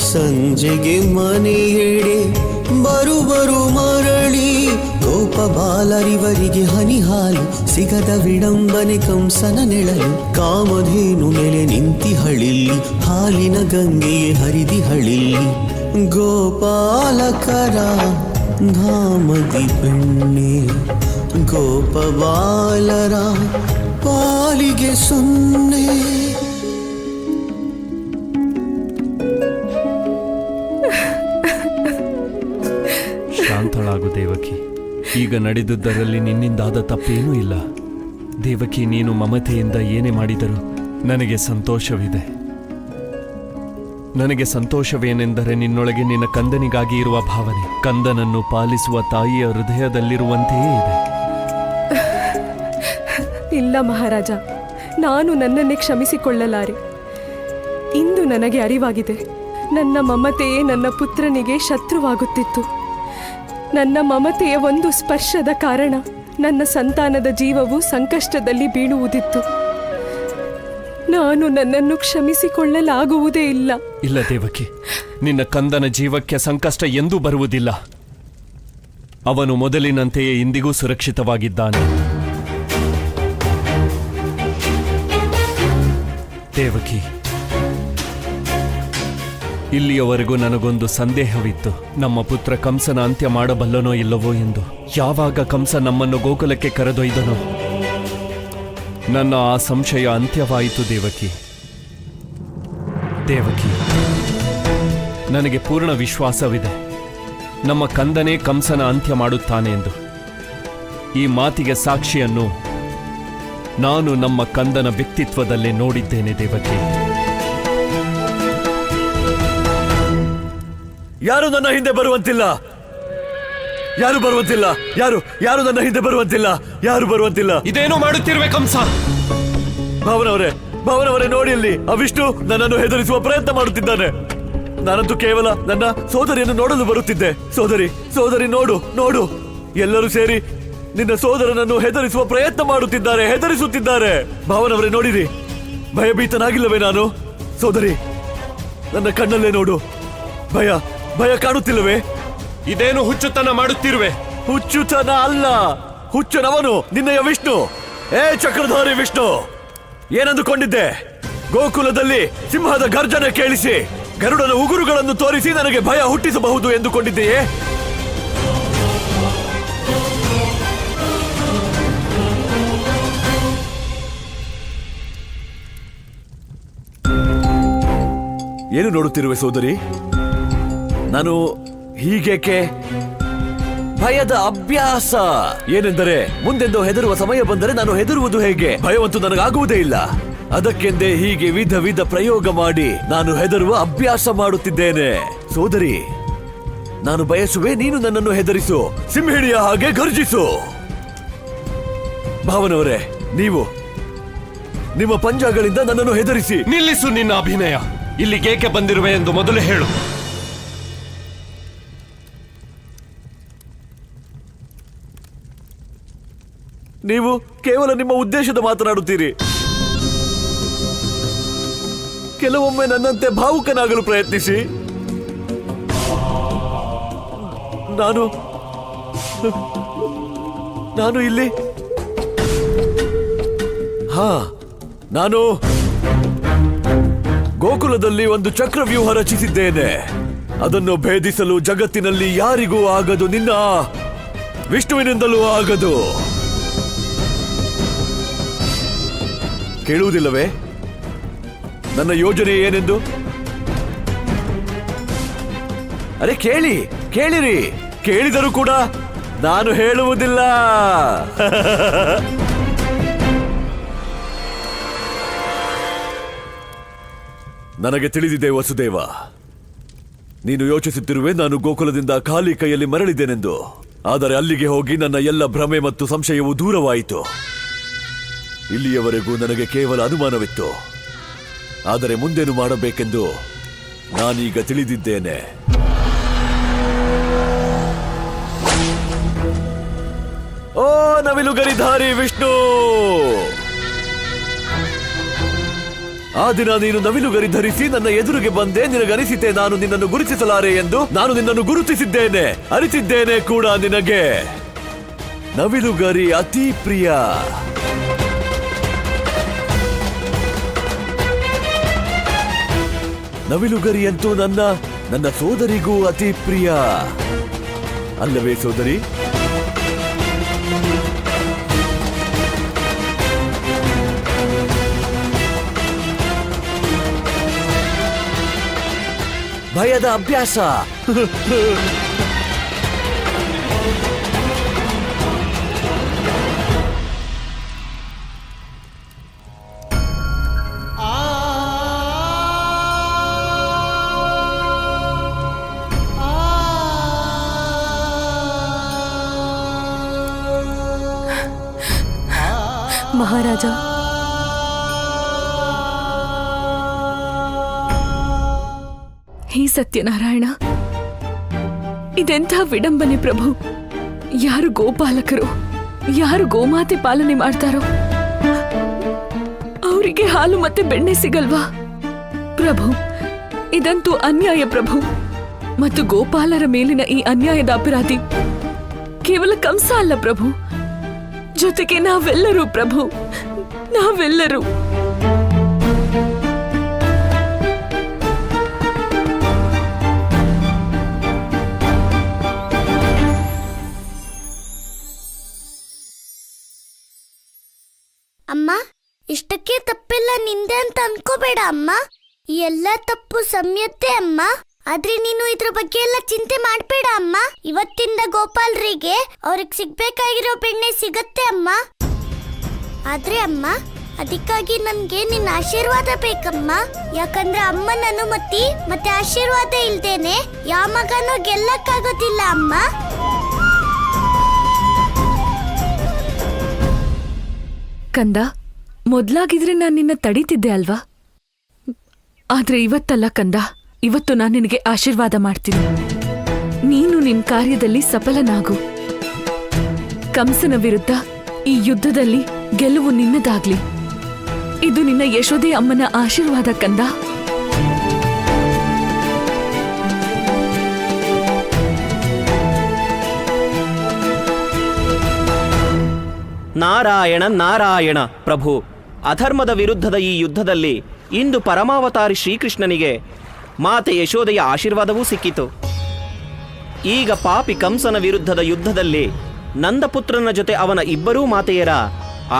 ಸಂಜೆಗೆ ಮನೆಯೆಡೆ ಬರು ಮರಳಿ ಗೋಪಬಾಲರಿವರಿಗೆ ಹನಿ ಹಾಲು ಸಿಗದ ವಿಡಂಬನೆ ಕಂಸನ ನೆಳಲು ಕಾಮಧೇನು ನೆಲೆ ನಿಂತಿ ಹಳಿಲ್ಲಿ ಹಾಲಿನ ಗಂಗೆಗೆ ಹರಿದಿ ಹಳಿಲ್ಲಿ ಗೋಪಾಲಕರ ಧಾಮದಿ ಬೆಣ್ಣೆ ಗೋಪಬಾಲರ ಪಾಲಿಗೆ ಸೊನ್ನೆ. ಶಾಂತಳಾಗು ದೇವಕಿ. ಈಗ ನಡೆದುದರಲ್ಲಿ ನಿನ್ನಿಂದಾದ ತಪ್ಪೇನೂ ಇಲ್ಲ. ದೇವಕಿ, ನೀನು ಮಮತೆಯಿಂದ ಏನೇ ಮಾಡಿದರೂ ನನಗೆ ಸಂತೋಷವಿದೆ. ನನಗೆ ಸಂತೋಷವೇನೆಂದರೆ ನಿನ್ನೊಳಗೆ ನಿನ್ನ ಕಂದನಿಗಾಗಿ ಇರುವ ಭಾವನೆ ಕಂದನನ್ನು ಪಾಲಿಸುವ ತಾಯಿಯ ಹೃದಯದಲ್ಲಿರುವಂತೆಯೇ ಇದೆ. ಇಲ್ಲ ಮಹಾರಾಜ, ನಾನು ನನ್ನನ್ನೇ ಕ್ಷಮಿಸಿಕೊಳ್ಳಲಾರೆ. ಇಂದು ನನಗೆ ಅರಿವಾಗಿದೆ, ನನ್ನ ಮಮತೆಯೇ ನನ್ನ ಪುತ್ರನಿಗೆ ಶತ್ರುವಾಗುತ್ತಿತ್ತು. ನನ್ನ ಮಮತೆಯ ಒಂದು ಸ್ಪರ್ಶದ ಕಾರಣ ನನ್ನ ಸಂತಾನದ ಜೀವವು ಸಂಕಷ್ಟದಲ್ಲಿ ಬೀಳುವುದಿತ್ತು. ನಾನು ನನ್ನನ್ನು ಕ್ಷಮಿಸಿಕೊಳ್ಳಲಾಗುವುದೇ ಇಲ್ಲ. ಇಲ್ಲ ದೇವಕಿ, ನಿನ್ನ ಕಂದನ ಜೀವಕ್ಕೆ ಸಂಕಷ್ಟ ಎಂದೂ ಬರುವುದಿಲ್ಲ. ಅವನು ಮೊದಲಿನಂತೆಯೇ ಇಂದಿಗೂ ಸುರಕ್ಷಿತವಾಗಿದ್ದಾನೆ. ದೇವಕಿ, ಇಲ್ಲಿಯವರೆಗೂ ನನಗೊಂದು ಸಂದೇಹವಿತ್ತು, ನಮ್ಮ ಪುತ್ರ ಕಂಸನ ಅಂತ್ಯ ಮಾಡಬಲ್ಲನೋ ಇಲ್ಲವೋ ಎಂದು. ಯಾವಾಗ ಕಂಸ ನಮ್ಮನ್ನು ಗೋಕುಲಕ್ಕೆ ಕರೆದೊಯ್ದನೋ ನನ್ನ ಆ ಸಂಶಯ ಅಂತ್ಯವಾಯಿತು. ದೇವಕಿ, ನನಗೆ ಪೂರ್ಣ ವಿಶ್ವಾಸವಿದೆ, ನಮ್ಮ ಕಂದನೇ ಕಂಸನ ಅಂತ್ಯ ಮಾಡುತ್ತಾನೆ ಎಂದು. ಈ ಮಾತಿಗೆ ಸಾಕ್ಷಿಯನ್ನು ನಾನು ನಮ್ಮ ಕಂದನ ವ್ಯಕ್ತಿತ್ವದಲ್ಲೇ ನೋಡಿದ್ದೇನೆ ದೇವಕಿ. ಯಾರು ನನ್ನ ಹಿಂದೆ ಬರುವಂತಿಲ್ಲ, ಯಾರು ಬರುವಂತಿಲ್ಲ, ಯಾರು ನನ್ನ ಹಿಂದೆ ಬರುವಂತಿಲ್ಲ, ಯಾರು ಬರುವಂತಿಲ್ಲ. ಇದೇನು ಮಾಡುತ್ತಿರುವೆ ಕಂಸ? ಭಾವನವರೇ ನೋಡಿ ಅಲ್ಲಿ, ಆ ವಿಷ್ಣು ನನ್ನನ್ನು ಹೆದರಿಸುವ ಪ್ರಯತ್ನ ಮಾಡುತ್ತಿದ್ದಾನೆ. ನಾನಂತೂ ಕೇವಲ ನನ್ನ ಸೋದರಿಯನ್ನು ನೋಡಲು ಬರುತ್ತಿದ್ದೆ. ಸೋದರಿ ನೋಡು, ಎಲ್ಲರೂ ಸೇರಿ ನಿನ್ನ ಸೋದರನನ್ನು ಹೆದರಿಸುವ ಪ್ರಯತ್ನ ಹೆದರಿಸುತ್ತಿದ್ದಾರೆ. ಭಾವನವರೇ ನೋಡಿರಿ, ಭಯಭೀತನಾಗಿಲ್ಲವೇ ನಾನು? ಸೋದರಿ, ನನ್ನ ಕಣ್ಣಲ್ಲೇ ನೋಡು, ಭಯ ಕಾಣುತ್ತಿಲ್ಲವೇ? ಇದೇನು ಹುಚ್ಚುತನ ಮಾಡುತ್ತಿರುವೆ? ಹುಚ್ಚುತನ ಅಲ್ಲ, ಹುಚ್ಚನವನು ನಿನ್ನಯ ವಿಷ್ಣು. ಏ ಚಕ್ರಧಾರಿ ವಿಷ್ಣು, ಏನಂದುಕೊಂಡಿದ್ದೆ? ಗೋಕುಲದಲ್ಲಿ ಸಿಂಹದ ಗರ್ಜನೆ ಕೇಳಿಸಿ ಗರುಡನ ಉಗುರುಗಳನ್ನು ತೋರಿಸಿ ನನಗೆ ಭಯ ಹುಟ್ಟಿಸಬಹುದು ಎಂದುಕೊಂಡಿದ್ದೆಯೇ? ಏನು ನೋಡುತ್ತಿರುವೆ ಸೋದರಿ? ನಾನು ಹೀಗೇಕೆ? ಭಯದ ಅಭ್ಯಾಸ. ಏನೆಂದರೆ ಮುಂದೆಂದು ಹೆದರುವ ಸಮಯ ಬಂದರೆ ನಾನು ಹೆದರುವುದು ಹೇಗೆ? ಭಯವಂತೂ ನನಗಾಗುವುದೇ ಇಲ್ಲ. ಅದಕ್ಕೆಂದೇ ಹೀಗೆ ವಿಧ ಪ್ರಯೋಗ ಮಾಡಿ ನಾನು ಹೆದರುವ ಅಭ್ಯಾಸ ಮಾಡುತ್ತಿದ್ದೇನೆ. ಸೋದರಿ, ನಾನು ಬಯಸುವೆ ನೀನು ನನ್ನನ್ನು ಹೆದರಿಸು, ಸಿಂಹಿಣಿಯ ಹಾಗೆ ಗರ್ಜಿಸು. ಭಾವನವರೇ, ನೀವು ನಿಮ್ಮ ಪಂಜಾಗಳಿಂದ ನನ್ನನ್ನು ಹೆದರಿಸಿ. ನಿಲ್ಲಿಸು ನಿನ್ನ ಅಭಿನಯ. ಇಲ್ಲಿಗೇಕೆ ಬಂದಿರುವೆ ಎಂದು ಮೊದಲು ಹೇಳು. ನೀವು ಕೇವಲ ನಿಮ್ಮ ಉದ್ದೇಶದ ಮಾತನಾಡುತ್ತೀರಿ. ಕೆಲವೊಮ್ಮೆ ನನ್ನಂತೆ ಭಾವುಕನಾಗಲು ಪ್ರಯತ್ನಿಸಿ. ನಾನು ಇಲ್ಲಿ ನಾನು ಗೋಕುಲದಲ್ಲಿ ಒಂದು ಚಕ್ರವ್ಯೂಹ ರಚಿಸಿದ್ದೇನೆ. ಅದನ್ನು ಭೇದಿಸಲು ಜಗತ್ತಿನಲ್ಲಿ ಯಾರಿಗೂ ಆಗದು, ನಿನ್ನ ವಿಷ್ಣುವಿನಿಂದಲೂ ಆಗದು. ಕೇಳುವುದಿಲ್ಲವೇ ನನ್ನ ಯೋಜನೆ ಏನೆಂದು? ಅರೆ ಕೇಳಿರಿ. ಕೇಳಿದರೂ ಕೂಡ ನಾನು ಹೇಳುವುದಿಲ್ಲ. ನನಗೆ ತಿಳಿದಿದೆ ವಸುದೇವ, ನೀನು ಯೋಚಿಸುತ್ತಿರುವೆ ನಾನು ಗೋಕುಲದಿಂದ ಖಾಲಿ ಕೈಯಲ್ಲಿ ಮರಳಿದ್ದೇನೆಂದು. ಆದರೆ ಅಲ್ಲಿಗೆ ಹೋಗಿ ನನ್ನ ಎಲ್ಲ ಭ್ರಮೆ ಮತ್ತು ಸಂಶಯವು ದೂರವಾಯಿತು. ಇಲ್ಲಿಯವರೆಗೂ ನನಗೆ ಕೇವಲ ಅನುಮಾನವಿತ್ತು. ಆದರೆ ಮುಂದೇನು ಮಾಡಬೇಕೆಂದು ನಾನೀಗ ತಿಳಿದಿದ್ದೇನೆ. ಓ ನವಿಲುಗರಿಧಾರಿ ವಿಷ್ಣು, ಆ ದಿನ ನೀನು ನವಿಲುಗರಿ ಧರಿಸಿ ನನ್ನ ಎದುರಿಗೆ ಬಂದೆ. ನಿನಗನಿಸಿತೆ ನಾನು ನಿನ್ನನ್ನು ಗುರುತಿಸಲಾರೆ ಎಂದು. ನಾನು ನಿನ್ನನ್ನು ಗುರುತಿಸಿದ್ದೇನೆ, ಅರಿತಿದ್ದೇನೆ ಕೂಡ ನಿನಗೆ. ನವಿಲುಗರಿ ಅತಿ ಪ್ರಿಯ. ನವಿಲುಗರಿಯಂತೂ ನನ್ನ ಸೋದರಿಗೂ ಅತಿ ಪ್ರಿಯ ಅಲ್ಲವೇ ಸೋದರಿ? ಭಯದ ಅಭ್ಯಾಸ. ಮಹಾರಾಜ, ಹೇ ಸತ್ಯನಾರಾಯಣ, ಇದೆಂಥ ವಿಡಂಬನೆ ಪ್ರಭು. ಯಾರು ಗೋಪಾಲಕರು, ಯಾರು ಗೋಮಾತೆ ಪಾಲನೆ ಮಾಡ್ತಾರೋ ಅವರಿಗೆ ಹಾಲು ಮತ್ತೆ ಬೆಣ್ಣೆ ಸಿಗಲ್ವಾ ಪ್ರಭು? ಇದಂತೂ ಅನ್ಯಾಯ ಪ್ರಭು. ಮತ್ತು ಗೋಪಾಲರ ಮೇಲಿನ ಈ ಅನ್ಯಾಯದ ಅಪರಾಧಿ ಕೇವಲ ಕಂಸ ಅಲ್ಲ ಪ್ರಭು, ಜೊತೆಗೆ ನಾವೆಲ್ಲರೂ ಪ್ರಭು, ನಾವೆಲ್ಲರೂ. ಅಮ್ಮ, ಇಷ್ಟಕ್ಕೆ ತಪ್ಪೆಲ್ಲ ನಿಂದೆ ಅಂತ ಅನ್ಕೋಬೇಡ ಅಮ್ಮ. ಈ ಎಲ್ಲ ತಪ್ಪು ಸಂಯತ್ತೆ ಅಮ್ಮ. ಆದ್ರೆ ನೀನು ಇದ್ರ ಬಗ್ಗೆ ಎಲ್ಲ ಚಿಂತೆ ಮಾಡ್ಬೇಡ ಅಮ್ಮ. ಇವತ್ತಿಂದ ಗೋಪಾಲರಿಗೆ ಅವ್ರಿಗೆ ಸಿಗ್ಬೇಕಾಗಿರೋ ಬೆಣ್ಣೆ ಸಿಗತ್ತೆ ಅಮ್ಮ. ಆದ್ರೆ ಅಮ್ಮ, ಅದಕ್ಕಾಗಿ ನನ್ಗೆ ನಿನ್ನ ಆಶೀರ್ವಾದ ಬೇಕಮ್ಮ. ಯಾಕಂದ್ರೆ ಅಮ್ಮನ ಅನುಮತಿ ಮತ್ತೆ ಆಶೀರ್ವಾದ ಇಲ್ದೇನೆ ಯಾವ ಮಗನೂ ಗೆಲ್ಲಕ್ಕಾಗೋದಿಲ್ಲ ಅಮ್ಮ. ಕಂದ, ಮೊದ್ಲಾಗಿದ್ರೆ ನಾನು ನಿನ್ನ ತಡೀತಿದ್ದೆ ಅಲ್ವಾ? ಆದ್ರೆ ಇವತ್ತಲ್ಲ ಕಂದ, ಇವತ್ತು ನಾನು ನಿನಗೆ ಆಶೀರ್ವಾದ ಮಾಡ್ತೀನಿ. ನೀನು ನಿನ್ ಕಾರ್ಯದಲ್ಲಿ ಸಫಲನಾಗು. ಕಂಸನ ವಿರುದ್ಧ ಈ ಯುದ್ಧದಲ್ಲಿ ಗೆಲುವು ನಿನ್ನದಾಗ್ಲಿ. ಇದು ನಿನ್ನ ಯಶೋದೆ ಅಮ್ಮನ ಆಶೀರ್ವಾದ ಕಂದ. ನಾರಾಯಣ ನಾರಾಯಣ. ಪ್ರಭು, ಅಧರ್ಮದ ವಿರುದ್ಧದ ಈ ಯುದ್ಧದಲ್ಲಿ ಇಂದು ಪರಮಾವತಾರಿ ಶ್ರೀಕೃಷ್ಣನಿಗೆ ಮಾತೆ ಯಶೋದೆಯ ಆಶೀರ್ವಾದವೂ ಸಿಕ್ಕಿತು. ಈಗ ಪಾಪಿ ಕಂಸನ ವಿರುದ್ಧದ ಯುದ್ಧದಲ್ಲಿ ನಂದಪುತ್ರನ ಜೊತೆ ಅವನ ಇಬ್ಬರೂ ಮಾತೆಯರ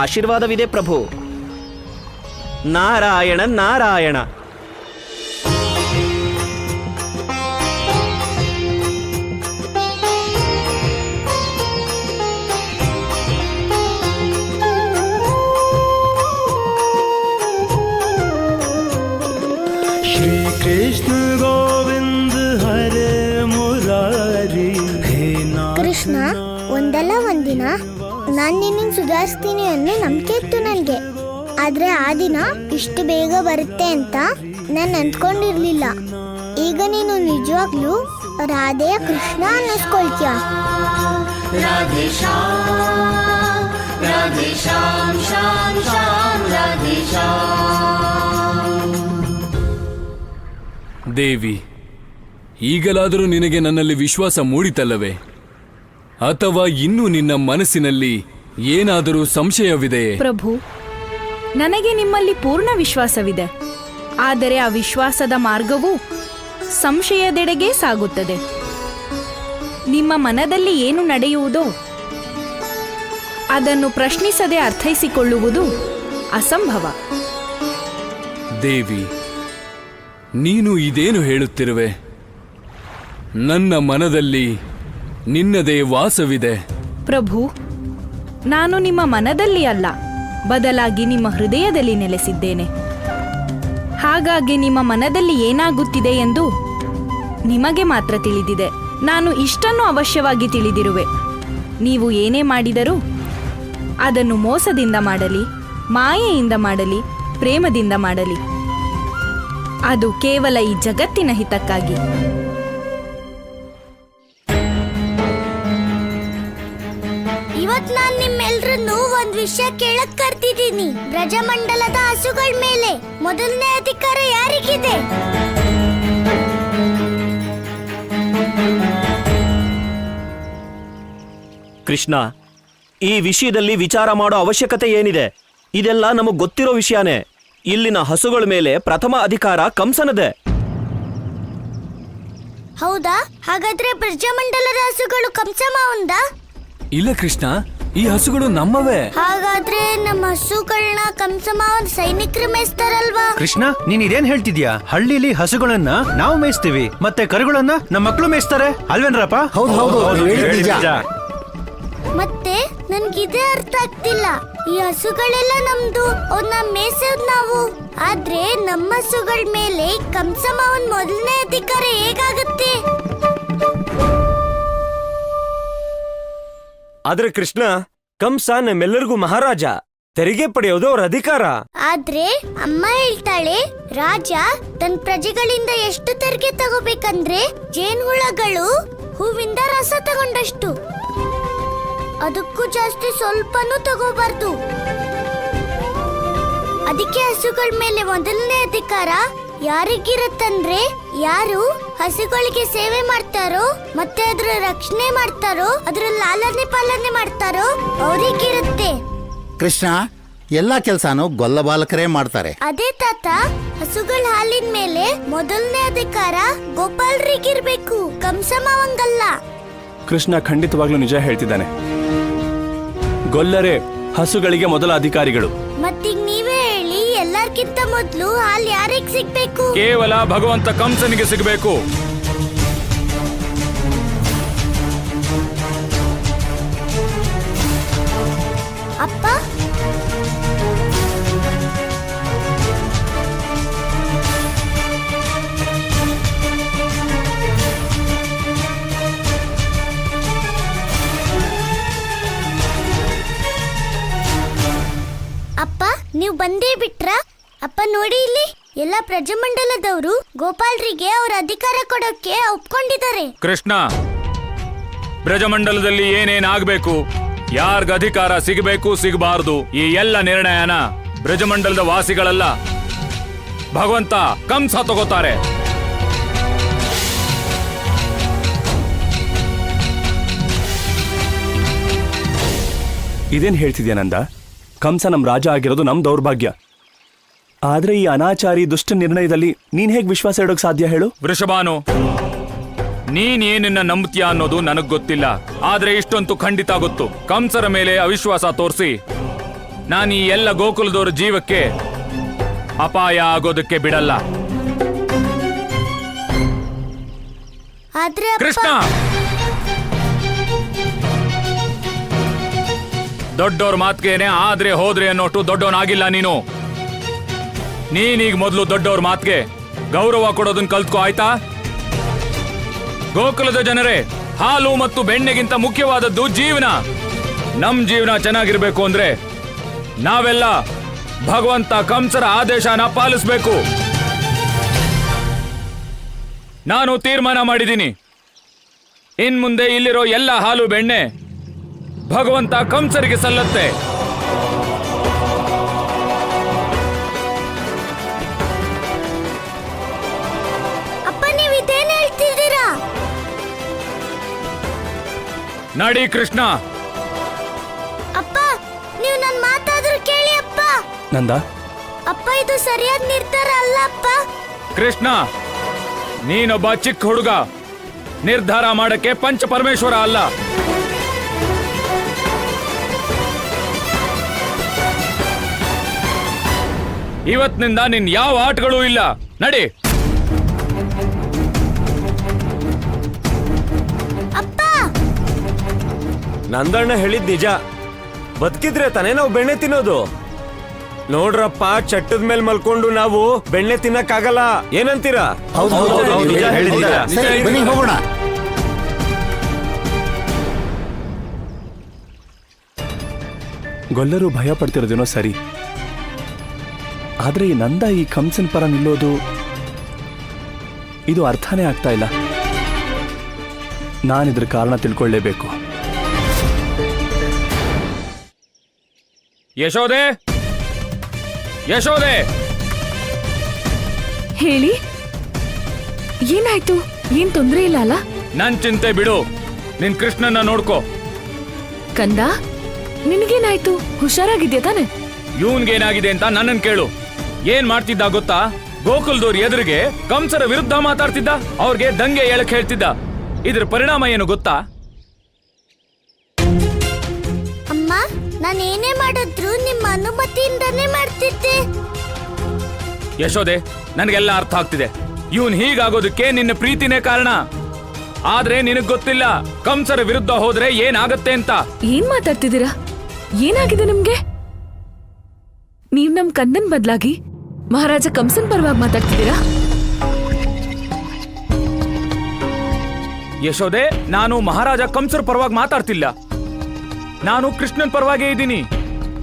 ಆಶೀರ್ವಾದವಿದೆ ಪ್ರಭು. ನಾರಾಯಣ ನಾರಾಯಣ. कृष्ण गोविंद हरे मुरारी हे ಕೃಷ್ಣ, ಒಂದಲ್ಲ ಒಂದಿನ ನಾನು ನಿನ್ನ ಸುಧಾರಿಸ್ತೀನಿ ಅನ್ನೋ ನಂಬಿಕೆ ಇತ್ತು ನನಗೆ. ಆದ್ರೆ ಆ ದಿನ ಇಷ್ಟು ಬೇಗ ಬರುತ್ತೆ ಅಂತ ನಾನು ಅಂದ್ಕೊಂಡಿರ್ಲಿಲ್ಲ. ಈಗ ನೀನು ನಿಜವಾಗ್ಲೂ ರಾಧೆಯ ಕೃಷ್ಣ ಅನ್ನಿಸ್ಕೊಳ್ತೀಯ. ದೇವಿ, ಈಗಲಾದರೂ ನಿನಗೆ ನನ್ನಲ್ಲಿ ವಿಶ್ವಾಸ ಮೂಡಿತಲ್ಲವೇ? ಅಥವಾ ಇನ್ನೂ ನಿನ್ನ ಮನಸ್ಸಿನಲ್ಲಿ ಏನಾದರೂ ಸಂಶಯವಿದೆಯೇ? ಪ್ರಭು, ನನಗೆ ನಿಮ್ಮಲ್ಲಿ ಪೂರ್ಣ ವಿಶ್ವಾಸವಿದೆ. ಆದರೆ ಆ ವಿಶ್ವಾಸದ ಮಾರ್ಗವು ಸಂಶಯದೆಡೆಗೆ ಸಾಗುತ್ತದೆ. ನಿಮ್ಮ ಮನದಲ್ಲಿ ಏನು ನಡೆಯುವುದೋ ಅದನ್ನು ಪ್ರಶ್ನಿಸದೆ ಅರ್ಥೈಸಿಕೊಳ್ಳುವುದು ಅಸಂಭವ. ದೇವಿ, ನೀನು ಇದೇನು ಹೇಳುತ್ತಿರುವೆ? ನನ್ನ ಮನದಲ್ಲಿ ನಿನ್ನದೇ ವಾಸವಿದೆ. ಪ್ರಭು, ನಾನು ನಿಮ್ಮ ಮನದಲ್ಲಿ ಅಲ್ಲ, ಬದಲಾಗಿ ನಿಮ್ಮ ಹೃದಯದಲ್ಲಿ ನೆಲೆಸಿದ್ದೇನೆ. ಹಾಗಾಗಿ ನಿಮ್ಮ ಮನದಲ್ಲಿ ಏನಾಗುತ್ತಿದೆ ಎಂದು ನಿಮಗೆ ಮಾತ್ರ ತಿಳಿದಿದೆ. ನಾನು ಇಷ್ಟನ್ನು ಅವಶ್ಯವಾಗಿ ತಿಳಿದಿರುವೆ. ನೀವು ಏನೇ ಮಾಡಿದರೂ ಅದನ್ನು ಮೋಸದಿಂದ ಮಾಡಲಿ, ಮಾಯೆಯಿಂದ ಮಾಡಲಿ, ಪ್ರೇಮದಿಂದ ಮಾಡಲಿ, ಅದು ಕೇವಲ ಈ ಜಗತ್ತಿನ ಹಿತಕ್ಕಾಗಿ. ಇವತ್ ನಾನ್ ನಿಮ್ಮೆಲ್ರನ್ನೂ ಒಂದ್ ವಿಷಯ ಕೇಳಕ್ ಕರ್ತಿದ್ದೀನಿ. ಬ್ರಜಮಂಡಲದ ಹಸುಗಳ ಮೇಲೆ ಮೊದಲನೇ ಅಧಿಕಾರ ಯಾರಿಗಿದೆ? ಕೃಷ್ಣ, ಈ ವಿಷಯದಲ್ಲಿ ವಿಚಾರ ಮಾಡೋ ಅವಶ್ಯಕತೆ ಏನಿದೆ? ಇದೆಲ್ಲ ನಮಗ್ ಗೊತ್ತಿರೋ ವಿಷಯನೇ. ಇಲ್ಲಿನ ಹಸುಗಳ ಮೇಲೆ ಪ್ರಥಮ ಅಧಿಕಾರ ಕಂಸನದೇ. ಹೌದಾ? ಹಾಗಾದ್ರೆ ಬ್ರಜಮಂಡಲದ ಹಸುಗಳು ಕಂಸಮಾವಂದ? ಇಲ್ಲ ಕೃಷ್ಣ, ಈ ಹಸುಗಳು ನಮ್ಮವೇ. ಹಾಗಾದ್ರೆ ನಮ್ಮ ಹಸುಗಳನ್ನ ಕಂಸಮಾವನ್ ಸೈನಿಕರು ಮೇಯಿಸ್ತಾರಲ್ವಾ? ಕೃಷ್ಣ, ನೀನ್ ಇದೇನ್ ಹೇಳ್ತಿದ್ಯಾ? ಹಳ್ಳಿಲಿ ಹಸುಗಳನ್ನ ನಾವು ಮೇಯಿಸ್ತೀವಿ, ಮತ್ತೆ ಕರುಗಳನ್ನ ನಮ್ಮ ಮಕ್ಕಳು ಮೇಯಿಸ್ತಾರೆ ಅಲ್ವೇನ್ರಪ್ಪ? ಮತ್ತೆ ನನ್ಗಿದೇ ಅರ್ಥ ಆಗ್ತಿಲ್ಲ. ಈ ಹಸುಗಳೆಲ್ಲ ನಮ್ದು, ಅವನ್ನ ಮೇಯಿಸೋದ್ ನಾವು. ಆದ್ರೆ ನಮ್ಮ ಹಸುಗಳ ಮೇಲೆ ಕಂಸಮಾವನ್ ಮೊದಲನೇ ಅಧಿಕಾರ ಹೇಗಾಗುತ್ತೆ? ಆದ್ರೆ ಕೃಷ್ಣ, ಕಂಸ ನಮ್ಮೆಲ್ಲರಿಗೂ ಮಹಾರಾಜ. ತೆರಿಗೆ ಪಡೆಯೋದು ಅವ್ರ ಅಧಿಕಾರ. ಆದ್ರೆ ಅಮ್ಮ ಹೇಳ್ತಾಳೆ, ರಾಜ ತನ್ನ ಪ್ರಜೆಗಳಿಂದ ಎಷ್ಟು ತೆರಿಗೆ ತಗೋಬೇಕಂದ್ರೆ ಜೇನುಹುಳಗಳು ಹೂವಿಂದ ರಸ ತಗೊಂಡಷ್ಟು, ಅದಕ್ಕೂ ಜಾಸ್ತಿ ಸ್ವಲ್ಪನೂ ತಗೋಬಾರ್ದು. ಅದಕ್ಕೆ ಹಸುಗಳ ಮೇಲೆ ಮೊದಲನೇ ಅಧಿಕಾರ ಯಾರಿಗಿರುತ್ತಂದ್ರೆ ಯಾರು ಹಸುಗಳಿಗೆ ಸೇವೆ ಮಾಡ್ತಾರೋ ಮತ್ತೆ ಅದ್ರ ರಕ್ಷಣೆ ಮಾಡ್ತಾರೋ, ಅದ್ರ ಲಾಲನೆ ಪಾಲನೆ ಮಾಡ್ತಾರೋ ಅವರಿಗಿರುತ್ತೆ. ಕೃಷ್ಣ, ಎಲ್ಲಾ ಕೆಲಸನೂ ಗೊಲ್ಲಬಾಲಕರೇ ಮಾಡ್ತಾರೆ. ಅದೇ ತಾತ, ಹಸುಗಳ ಹಾಲಿನ ಮೇಲೆ ಮೊದಲನೇ ಅಧಿಕಾರ ಗೋಪಾಲರಿಗಿರ್ಬೇಕು, ಕಂಸಮಾವಂಗಲ್ಲ. ಕೃಷ್ಣ ಖಂಡಿತವಾಗ್ಲೂ ನಿಜ ಹೇಳ್ತಿದ್ದಾನೆ. ಗೊಲ್ಲರೇ ಹಸುಗಳಿಗೆ ಮೊದಲ ಅಧಿಕಾರಿಗಳು. ಮತ್ತೀಗ ನೀವೇ ಹೇಳಿ, ಎಲ್ಲಾರ್ಕಿಂತ ಮೊದ್ಲು ಹಾಲು ಯಾರಿಗೆ ಸಿಗ್ಬೇಕು? ಕೇವಲ ಭಗವಂತ ಕಂಸನಿಗೆ ಸಿಗಬೇಕು. ಅಪ್ಪ, ನೀವು ಬಂದೇ ಬಿಟ್ರಾ? ಅಪ್ಪ ನೋಡಿ ಇಲ್ಲಿ, ಎಲ್ಲ ಪ್ರಜಮಂಡಲದವರು ಗೋಪಾಲ್ರಿಗೆ ಅವ್ರ ಅಧಿಕಾರ ಕೊಡೋಕೆ ಒಪ್ಕೊಂಡಿದ್ದಾರೆ. ಕೃಷ್ಣ, ಬ್ರಜಮಂಡಲದಲ್ಲಿ ಏನೇನಾಗಬೇಕು, ಯಾರ್ಗ ಅಧಿಕಾರ ಸಿಗಬೇಕು ಸಿಗಬಾರದು, ಈ ಎಲ್ಲ ನಿರ್ಣಯನ ಬ್ರಜಮಂಡಲದ ವಾಸಿಗಳಲ್ಲ, ಭಗವಂತ ಕಂಸ ತಗೋತಾರೆ. ಇದೇನ್ ಹೇಳ್ತಿದ್ಯಾ ನಂದ? ಕಂಸ ನಮ್ ರಾಜ ಆಗಿರೋದು ನಮ್ ದೌರ್ಭಾಗ್ಯ. ಆದ್ರೆ ಈ ಅನಾಚಾರಿ ದುಷ್ಟ ನಿರ್ಣಯದಲ್ಲಿ ನೀನ್ ಹೇಗ್ ವಿಶ್ವಾಸ ಇಡೋಕ್ ಸಾಧ್ಯ ಹೇಳು? ವೃಷಭಾನು, ನೀನ್ ಏನನ್ನ ನಂಬ್ತೀಯ ಅನ್ನೋದು ನನಗ್ ಗೊತ್ತಿಲ್ಲ. ಆದ್ರೆ ಇಷ್ಟೊಂದು ಖಂಡಿತ ಗೊತ್ತು, ಕಂಸರ ಮೇಲೆ ಅವಿಶ್ವಾಸ ತೋರಿಸಿ ನಾನು ಈ ಎಲ್ಲ ಗೋಕುಲದವರ ಜೀವಕ್ಕೆ ಅಪಾಯ ಆಗೋದಕ್ಕೆ ಬಿಡಲ್ಲ. ಆದ್ರೆ ಕೃಷ್ಣ, ದೊಡ್ಡವ್ರ ಮಾತ್ಗೇನೆ ಆದ್ರೆ ಹೋದ್ರೆ ಅನ್ನೋಟು ದೊಡ್ಡವನಾಗಿಲ್ಲ ನೀನು. ನೀನೀಗ ಮೊದಲು ದೊಡ್ಡವ್ರ ಮಾತ್ಗೆ ಗೌರವ ಕೊಡೋದನ್ನ ಕಲ್ತ್ಕೋ, ಆಯ್ತಾ? ಗೋಕುಲದ ಜನರೇ, ಹಾಲು ಮತ್ತು ಬೆಣ್ಣೆಗಿಂತ ಮುಖ್ಯವಾದದ್ದು ಜೀವನ. ನಮ್ ಜೀವನ ಚೆನ್ನಾಗಿರ್ಬೇಕು ಅಂದ್ರೆ ನಾವೆಲ್ಲ ಭಗವಂತ ಕಂಸರ ಆದೇಶನ ಪಾಲಿಸ್ಬೇಕು. ನಾನು ತೀರ್ಮಾನ ಮಾಡಿದ್ದೀನಿ, ಇನ್ ಮುಂದೆ ಇಲ್ಲಿರೋ ಎಲ್ಲ ಹಾಲು ಬೆಣ್ಣೆ ಭಗವಂತ ಕಂಸರಿಗೆ ಸಲ್ಲತ್ತೆ. ಅಪ್ಪ, ನೀವು ಇದೇನ್ ಹೇಳ್ತಿದ್ದೀರಾ? ನಡಿ ಕೃಷ್ಣ. ಅಪ್ಪ, ನೀವು ನನ್ನ ಮಾತಾದ್ರೂ ಕೇಳಿ ಅಪ್ಪ. ನಂದ, ಅಪ್ಪ, ಇದು ಸರಿಯಾದ ನಿರ್ಧಾರ ಅಲ್ಲ ಅಪ್ಪ. ಕೃಷ್ಣ, ನೀನೊಬ್ಬ ಚಿಕ್ಕ ಹುಡುಗ, ನಿರ್ಧಾರ ಮಾಡಕ್ಕೆ ಪಂಚ ಪರಮೇಶ್ವರ ಅಲ್ಲ. ಇವತ್ತಿನಿಂದ ನಿನ್ ಯಾವ ಆಟಗಳೂ ಇಲ್ಲ, ನಡಿ. ಅಪ್ಪ, ನಂದಣ್ಣ ಹೇಳಿದ್ ನಿಜ. ಬದುಕಿದ್ರೆ ತಾನೇ ನಾವು ಬೆಣ್ಣೆ ತಿನ್ನೋದು. ನೋಡ್ರಪ್ಪ, ಚಟ್ಟದ ಮೇಲೆ ಮಲ್ಕೊಂಡು ನಾವು ಬೆಣ್ಣೆ ತಿನ್ನಕ್ಕಾಗಲ್ಲ. ಏನಂತೀರಾ? ಸರಿ, ಬನ್ನಿ ಹೋಗೋಣ. ಗೊಲ್ಲರು ಭಯ ಪಡ್ತಿರೋದೇನೋ ಸರಿ, ಆದ್ರೆ ಈ ನಂದ ಈ ಕಂಸನ್ ಪರ ನಿಲ್ಲೋದು ಇದು ಅರ್ಥನೇ ಆಗ್ತಾ ಇಲ್ಲ. ನಾನಿದ್ರ ಕಾರಣ ತಿಳ್ಕೊಳ್ಳೇಬೇಕು. ಯಶೋದೆ, ಯಶೋದೆ, ಹೇಳಿ, ಏನಾಯ್ತು? ಏನ್ ತೊಂದ್ರೆ ಇಲ್ಲ ಅಲ್ಲ? ನನ್ ಚಿಂತೆ ಬಿಡು, ನಿನ್ ಕೃಷ್ಣನ್ನ ನೋಡ್ಕೋ. ಕಂದ, ನಿನಗೇನಾಯ್ತು? ಹುಷಾರಾಗಿದ್ಯಾ ತಾನೆ? ಇವನ್ಗೇನಾಗಿದೆ ಅಂತ ನನ್ನನ್ ಕೇಳು. ಏನ್ ಮಾಡ್ತಿದ್ದ ಗೊತ್ತಾ? ಗೋಕುಲ್ದವ್ರ ಎದುರಿಗೆ ಕಂಸರ ವಿರುದ್ಧ ಮಾತಾಡ್ತಿದ್ದ, ಅವ್ರಿಗೆ ದಂಗೆ ಹೇಳಕ್ ಹೇಳ್ತಿದ್ದ. ಇದ್ರ ಪರಿಣಾಮ ಏನು ಗೊತ್ತಾ? ಅಮ್ಮ, ನಾನು ಏನೇ ಮಾಡಿದ್ರು ನಿಮ್ಮ ಅನುಮತಿಯಿಂದನೇ ಮಾಡ್ತಿದ್ದೆ. ಯಶೋದೆ, ನನಗೆಲ್ಲ ಅರ್ಥ ಆಗ್ತಿದೆ. ಇವನ್ ಹೀಗಾಗೋದಕ್ಕೆ ನಿನ್ನ ಪ್ರೀತಿನೇ ಕಾರಣ. ಆದ್ರೆ ನಿನಗ್ ಗೊತ್ತಿಲ್ಲ ಕಂಸರ ವಿರುದ್ಧ ಹೋದ್ರೆ ಏನಾಗತ್ತೆ ಅಂತ. ಏನ್ ಮಾತಾಡ್ತಿದ್ದೀರಾ? ಏನಾಗಿದೆ ನಿಮ್ಗೆ? ನೀವ್ ನಮ್ ಕಂದನ್ ಬದ್ಲಾಗಿ ಮಹಾರಾಜ ಕಂಸನ್ ಪರವಾಗಿ ಮಾತಾಡ್ತಿದ್ದೀರಾ? ಯಶೋದೆ, ನಾನು ಮಹಾರಾಜ ಕಂಸರ ಪರವಾಗಿ ಮಾತಾಡ್ತಿಲ್ಲ. ನಾನು ಕೃಷ್ಣನ್ ಪರವಾಗೇ ಇದ್ದೀನಿ.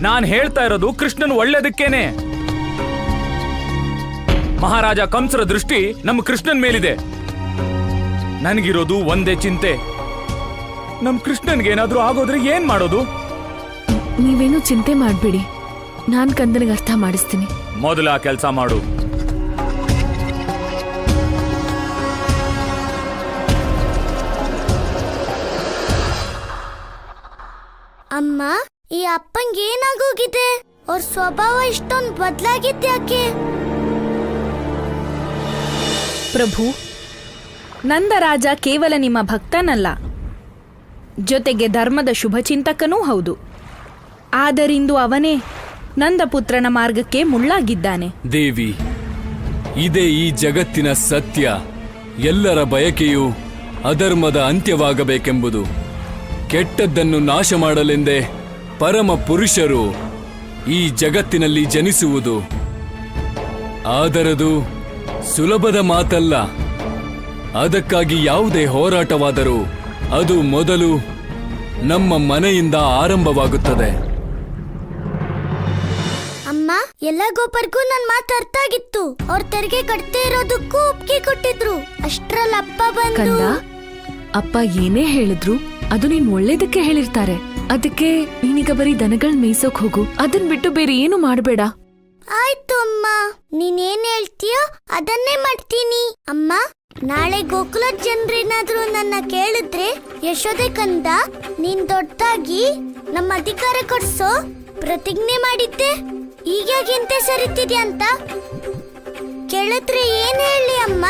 ನಾನ್ ಹೇಳ್ತಾ ಇರೋದು ಕೃಷ್ಣನ್ ಒಳ್ಳೇದಕ್ಕೇನೆ. ಮಹಾರಾಜ ಕಂಸರ ದೃಷ್ಟಿ ನಮ್ಮ ಕೃಷ್ಣನ್ ಮೇಲಿದೆ. ನನಗಿರೋದು ಒಂದೇ ಚಿಂತೆ, ನಮ್ ಕೃಷ್ಣನ್ಗೆ ಏನಾದ್ರೂ ಆಗೋದ್ರೆ ಏನ್ ಮಾಡೋದು? ನೀವೇನು ಚಿಂತೆ ಮಾಡ್ಬೇಡಿ, ನಾನ್ ಕಂದನಿಗೆ ಅರ್ಥ ಮಾಡಿಸ್ತೀನಿ. ಮೊದಲ ಕೆಲಸ ಮಾಡು. ಅಮ್ಮ, ಈ ಅಪ್ಪಂಗೆ ಏನಾಗೋಗಿದೆ? ಅವ್ರ ಸ್ವಭಾವ ಇಷ್ಟೊಂದು ಬದಲಾಗಿದ್ಯಾಕೆ? ಪ್ರಭು, ನಂದರಾಜ ಕೇವಲ ನಿಮ್ಮ ಭಕ್ತನಲ್ಲ, ಜೊತೆಗೆ ಧರ್ಮದ ಶುಭಚಿಂತಕನೂ ಹೌದು. ಆದರಿಂದು ಅವನೇ ನಂದಪುತ್ರನ ಮಾರ್ಗಕ್ಕೆ ಮುಳ್ಳಾಗಿದ್ದಾನೆ. ದೇವಿ, ಇದೇ ಈ ಜಗತ್ತಿನ ಸತ್ಯ. ಎಲ್ಲರ ಬಯಕೆಯು ಅಧರ್ಮದ ಅಂತ್ಯವಾಗಬೇಕೆಂಬುದು. ಕೆಟ್ಟದ್ದನ್ನು ನಾಶ ಮಾಡಲೆಂದೇ ಪರಮ ಪುರುಷರು ಈ ಜಗತ್ತಿನಲ್ಲಿ ಜನಿಸುವುದು. ಆದರದು ಸುಲಭದ ಮಾತಲ್ಲ. ಅದಕ್ಕಾಗಿ ಯಾವುದೇ ಹೋರಾಟವಾದರೂ ಅದು ಮೊದಲು ನಮ್ಮ ಮನೆಯಿಂದ ಆರಂಭವಾಗುತ್ತದೆ. ಅಮ್ಮ, ಎಲ್ಲ ಗೋಪರ್ಗೂ ನನ್ ಮಾತು ಅರ್ಥ ಆಗಿತ್ತು. ಅವ್ರ ತೆರಿಗೆ ಕಟ್ತೇ ಇರೋದಕ್ಕೂ ಒಪ್ಪಿಗೆ ಕೊಟ್ಟಿದ್ರು. ಅಷ್ಟ್ರಲ್ಲಿ ಅಪ್ಪ ಬಂದು ಕಂದ, ಅಪ್ಪ ಏನೇ ಹೇಳಿದ್ರು ಅದು ನೀನ್ ಒಳ್ಳೇದಕ್ಕೆ ಹೇಳಿರ್ತಾರೆ. ಅದಕ್ಕೆ ನೀನೀಗ ಬರೀ ದನಗಳ್ ಮೇಯ್ಸೋಕ್ ಹೋಗು. ಅದನ್ ಬಿಟ್ಟು ಬೇರೆ ಏನು ಮಾಡ್ಬೇಡ. ಆಯ್ತು ಅಮ್ಮ, ನೀನೇನ್ ಹೇಳ್ತೀಯೋ ಅದನ್ನೇ ಮಾಡ್ತೀನಿ. ಅಮ್ಮ, ನಾಳೆ ಗೋಕುಲದ ಜನರೇನಾದ್ರೂ ನನ್ನ ಕೇಳಿದ್ರೆ, ಯಶೋದೆ ಕಂದ, ನೀನ್ ದೊಡ್ಡದಾಗಿ ನಮ್ಮ ಅಧಿಕಾರ ಕೊಡ್ಸೋ ಪ್ರತಿಜ್ಞೆ ಮಾಡಿದ್ದೆ, ಈಗ್ಯಾಗಿಂತೆ ಸರಿತಿದ್ಯಾ ಅಂತ ಕೇಳಿದ್ರೆ ಏನ್ ಹೇಳಿ ಅಮ್ಮ?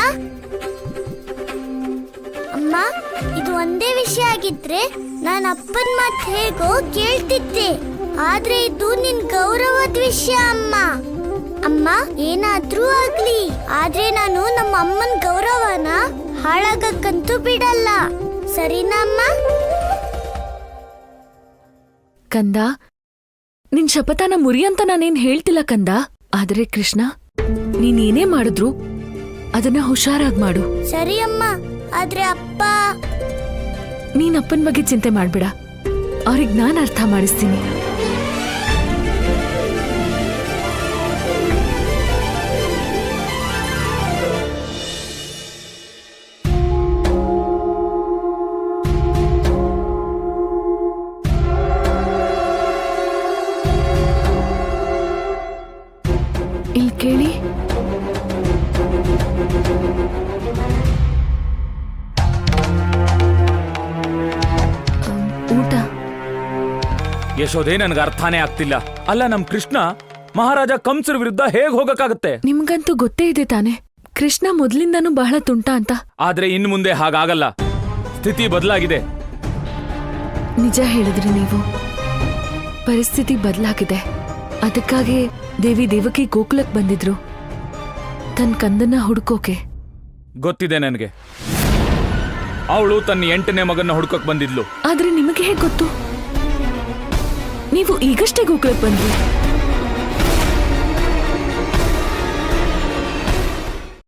ಅಮ್ಮ, ಇದು ಒಂದೇ ವಿಷಯ ಆಗಿದ್ರೆ ನಾನು ಅಪ್ಪನ ಮಾತು ಹೇಗೋ ಕೇಳ್ತಿದ್ದೆ. ಆದ್ರೆ ಇದು ನಿನ್ ಗೌರವದ ವಿಷಯ ಅಮ್ಮ. ಅಮ್ಮ, ಏನಾದ್ರೂ ಆಗ್ಲಿ, ಆದ್ರೆ ನಾನು ನಮ್ಮ ಅಮ್ಮನ ಗೌರವನ ಹಾಳಾಗಕ್ಕಂತೂ ಬಿಡಲ್ಲ. ಸರಿನಾ ಅಮ್ಮ? ಕಂದ, ನಿನ್ ಶಪಥನ ಮುರಿ ಅಂತ ನಾನೇನ್ ಹೇಳ್ತಿಲ್ಲ ಕಂದ. ಆದ್ರೆ ಕೃಷ್ಣ, ನೀನೇನೇ ಮಾಡಿದ್ರು ಅದನ್ನ ಹುಷಾರಾಗಿ ಮಾಡು. ಸರಿ ಅಮ್ಮ. ಆದ್ರೆ ಅಪ್ಪ, ನೀನ್ ಅಪ್ಪನ ಬಗ್ಗೆ ಚಿಂತೆ ಮಾಡ್ಬೇಡ, ಅವ್ರಿಗೆ ನಾನ್ ಅರ್ಥ ಮಾಡಿಸ್ತೀನಿ. ಇಲ್ಲಿ ಕೇಳಿ, ಊಟ. ಯಶೋದೆ, ನನ್ಗೆ ಅರ್ಥನೇ ಆಗ್ತಿಲ್ಲ. ಅಲ್ಲ, ನಮ್ ಕೃಷ್ಣ ಮಹಾರಾಜ ಕಂಸರ ವಿರುದ್ಧ ಹೇಗ್ ಹೋಗಕ್ಕಾಗತ್ತೆ? ನಿಮ್ಗಂತೂ ಗೊತ್ತೇ ಇದೆ ತಾನೆ, ಕೃಷ್ಣ ಮೊದ್ಲಿಂದಾನು ಬಹಳ ತುಂಟ ಅಂತ. ಆದ್ರೆ ಇನ್ ಮುಂದೆ ಹಾಗಾಗಲ್ಲ. ಸ್ಥಿತಿ ಬದಲಾಗಿದೆ. ನಿಜ ಹೇಳಿದ್ರಿ ನೀವು. ಪರಿಸ್ಥಿತಿ ಬದಲಾಗಿದೆ. ಅದಕ್ಕಾಗಿ ದೇವಿ ದೇವಕಿ ಗೋಕುಲಕ್ ಬಂದಿದ್ರು, ತನ್ನ ಕಂದನ್ನ ಹುಡ್ಕೋಕೆ. ಗೊತ್ತಿದೆ ನನಗೆ, ಅವಳು ತನ್ನ 8ನೇ ಮಗನ್ನ ಹುಡ್ಕೋಕ್ ಬಂದಿದ್ಲು. ಆದ್ರೆ ನಿಮಗೆ ಹೇಗ್ ಗೊತ್ತು? ನೀವು ಈಗಷ್ಟೇ ಗೋಕುಲಕ್ ಬಂದ್ರಿ.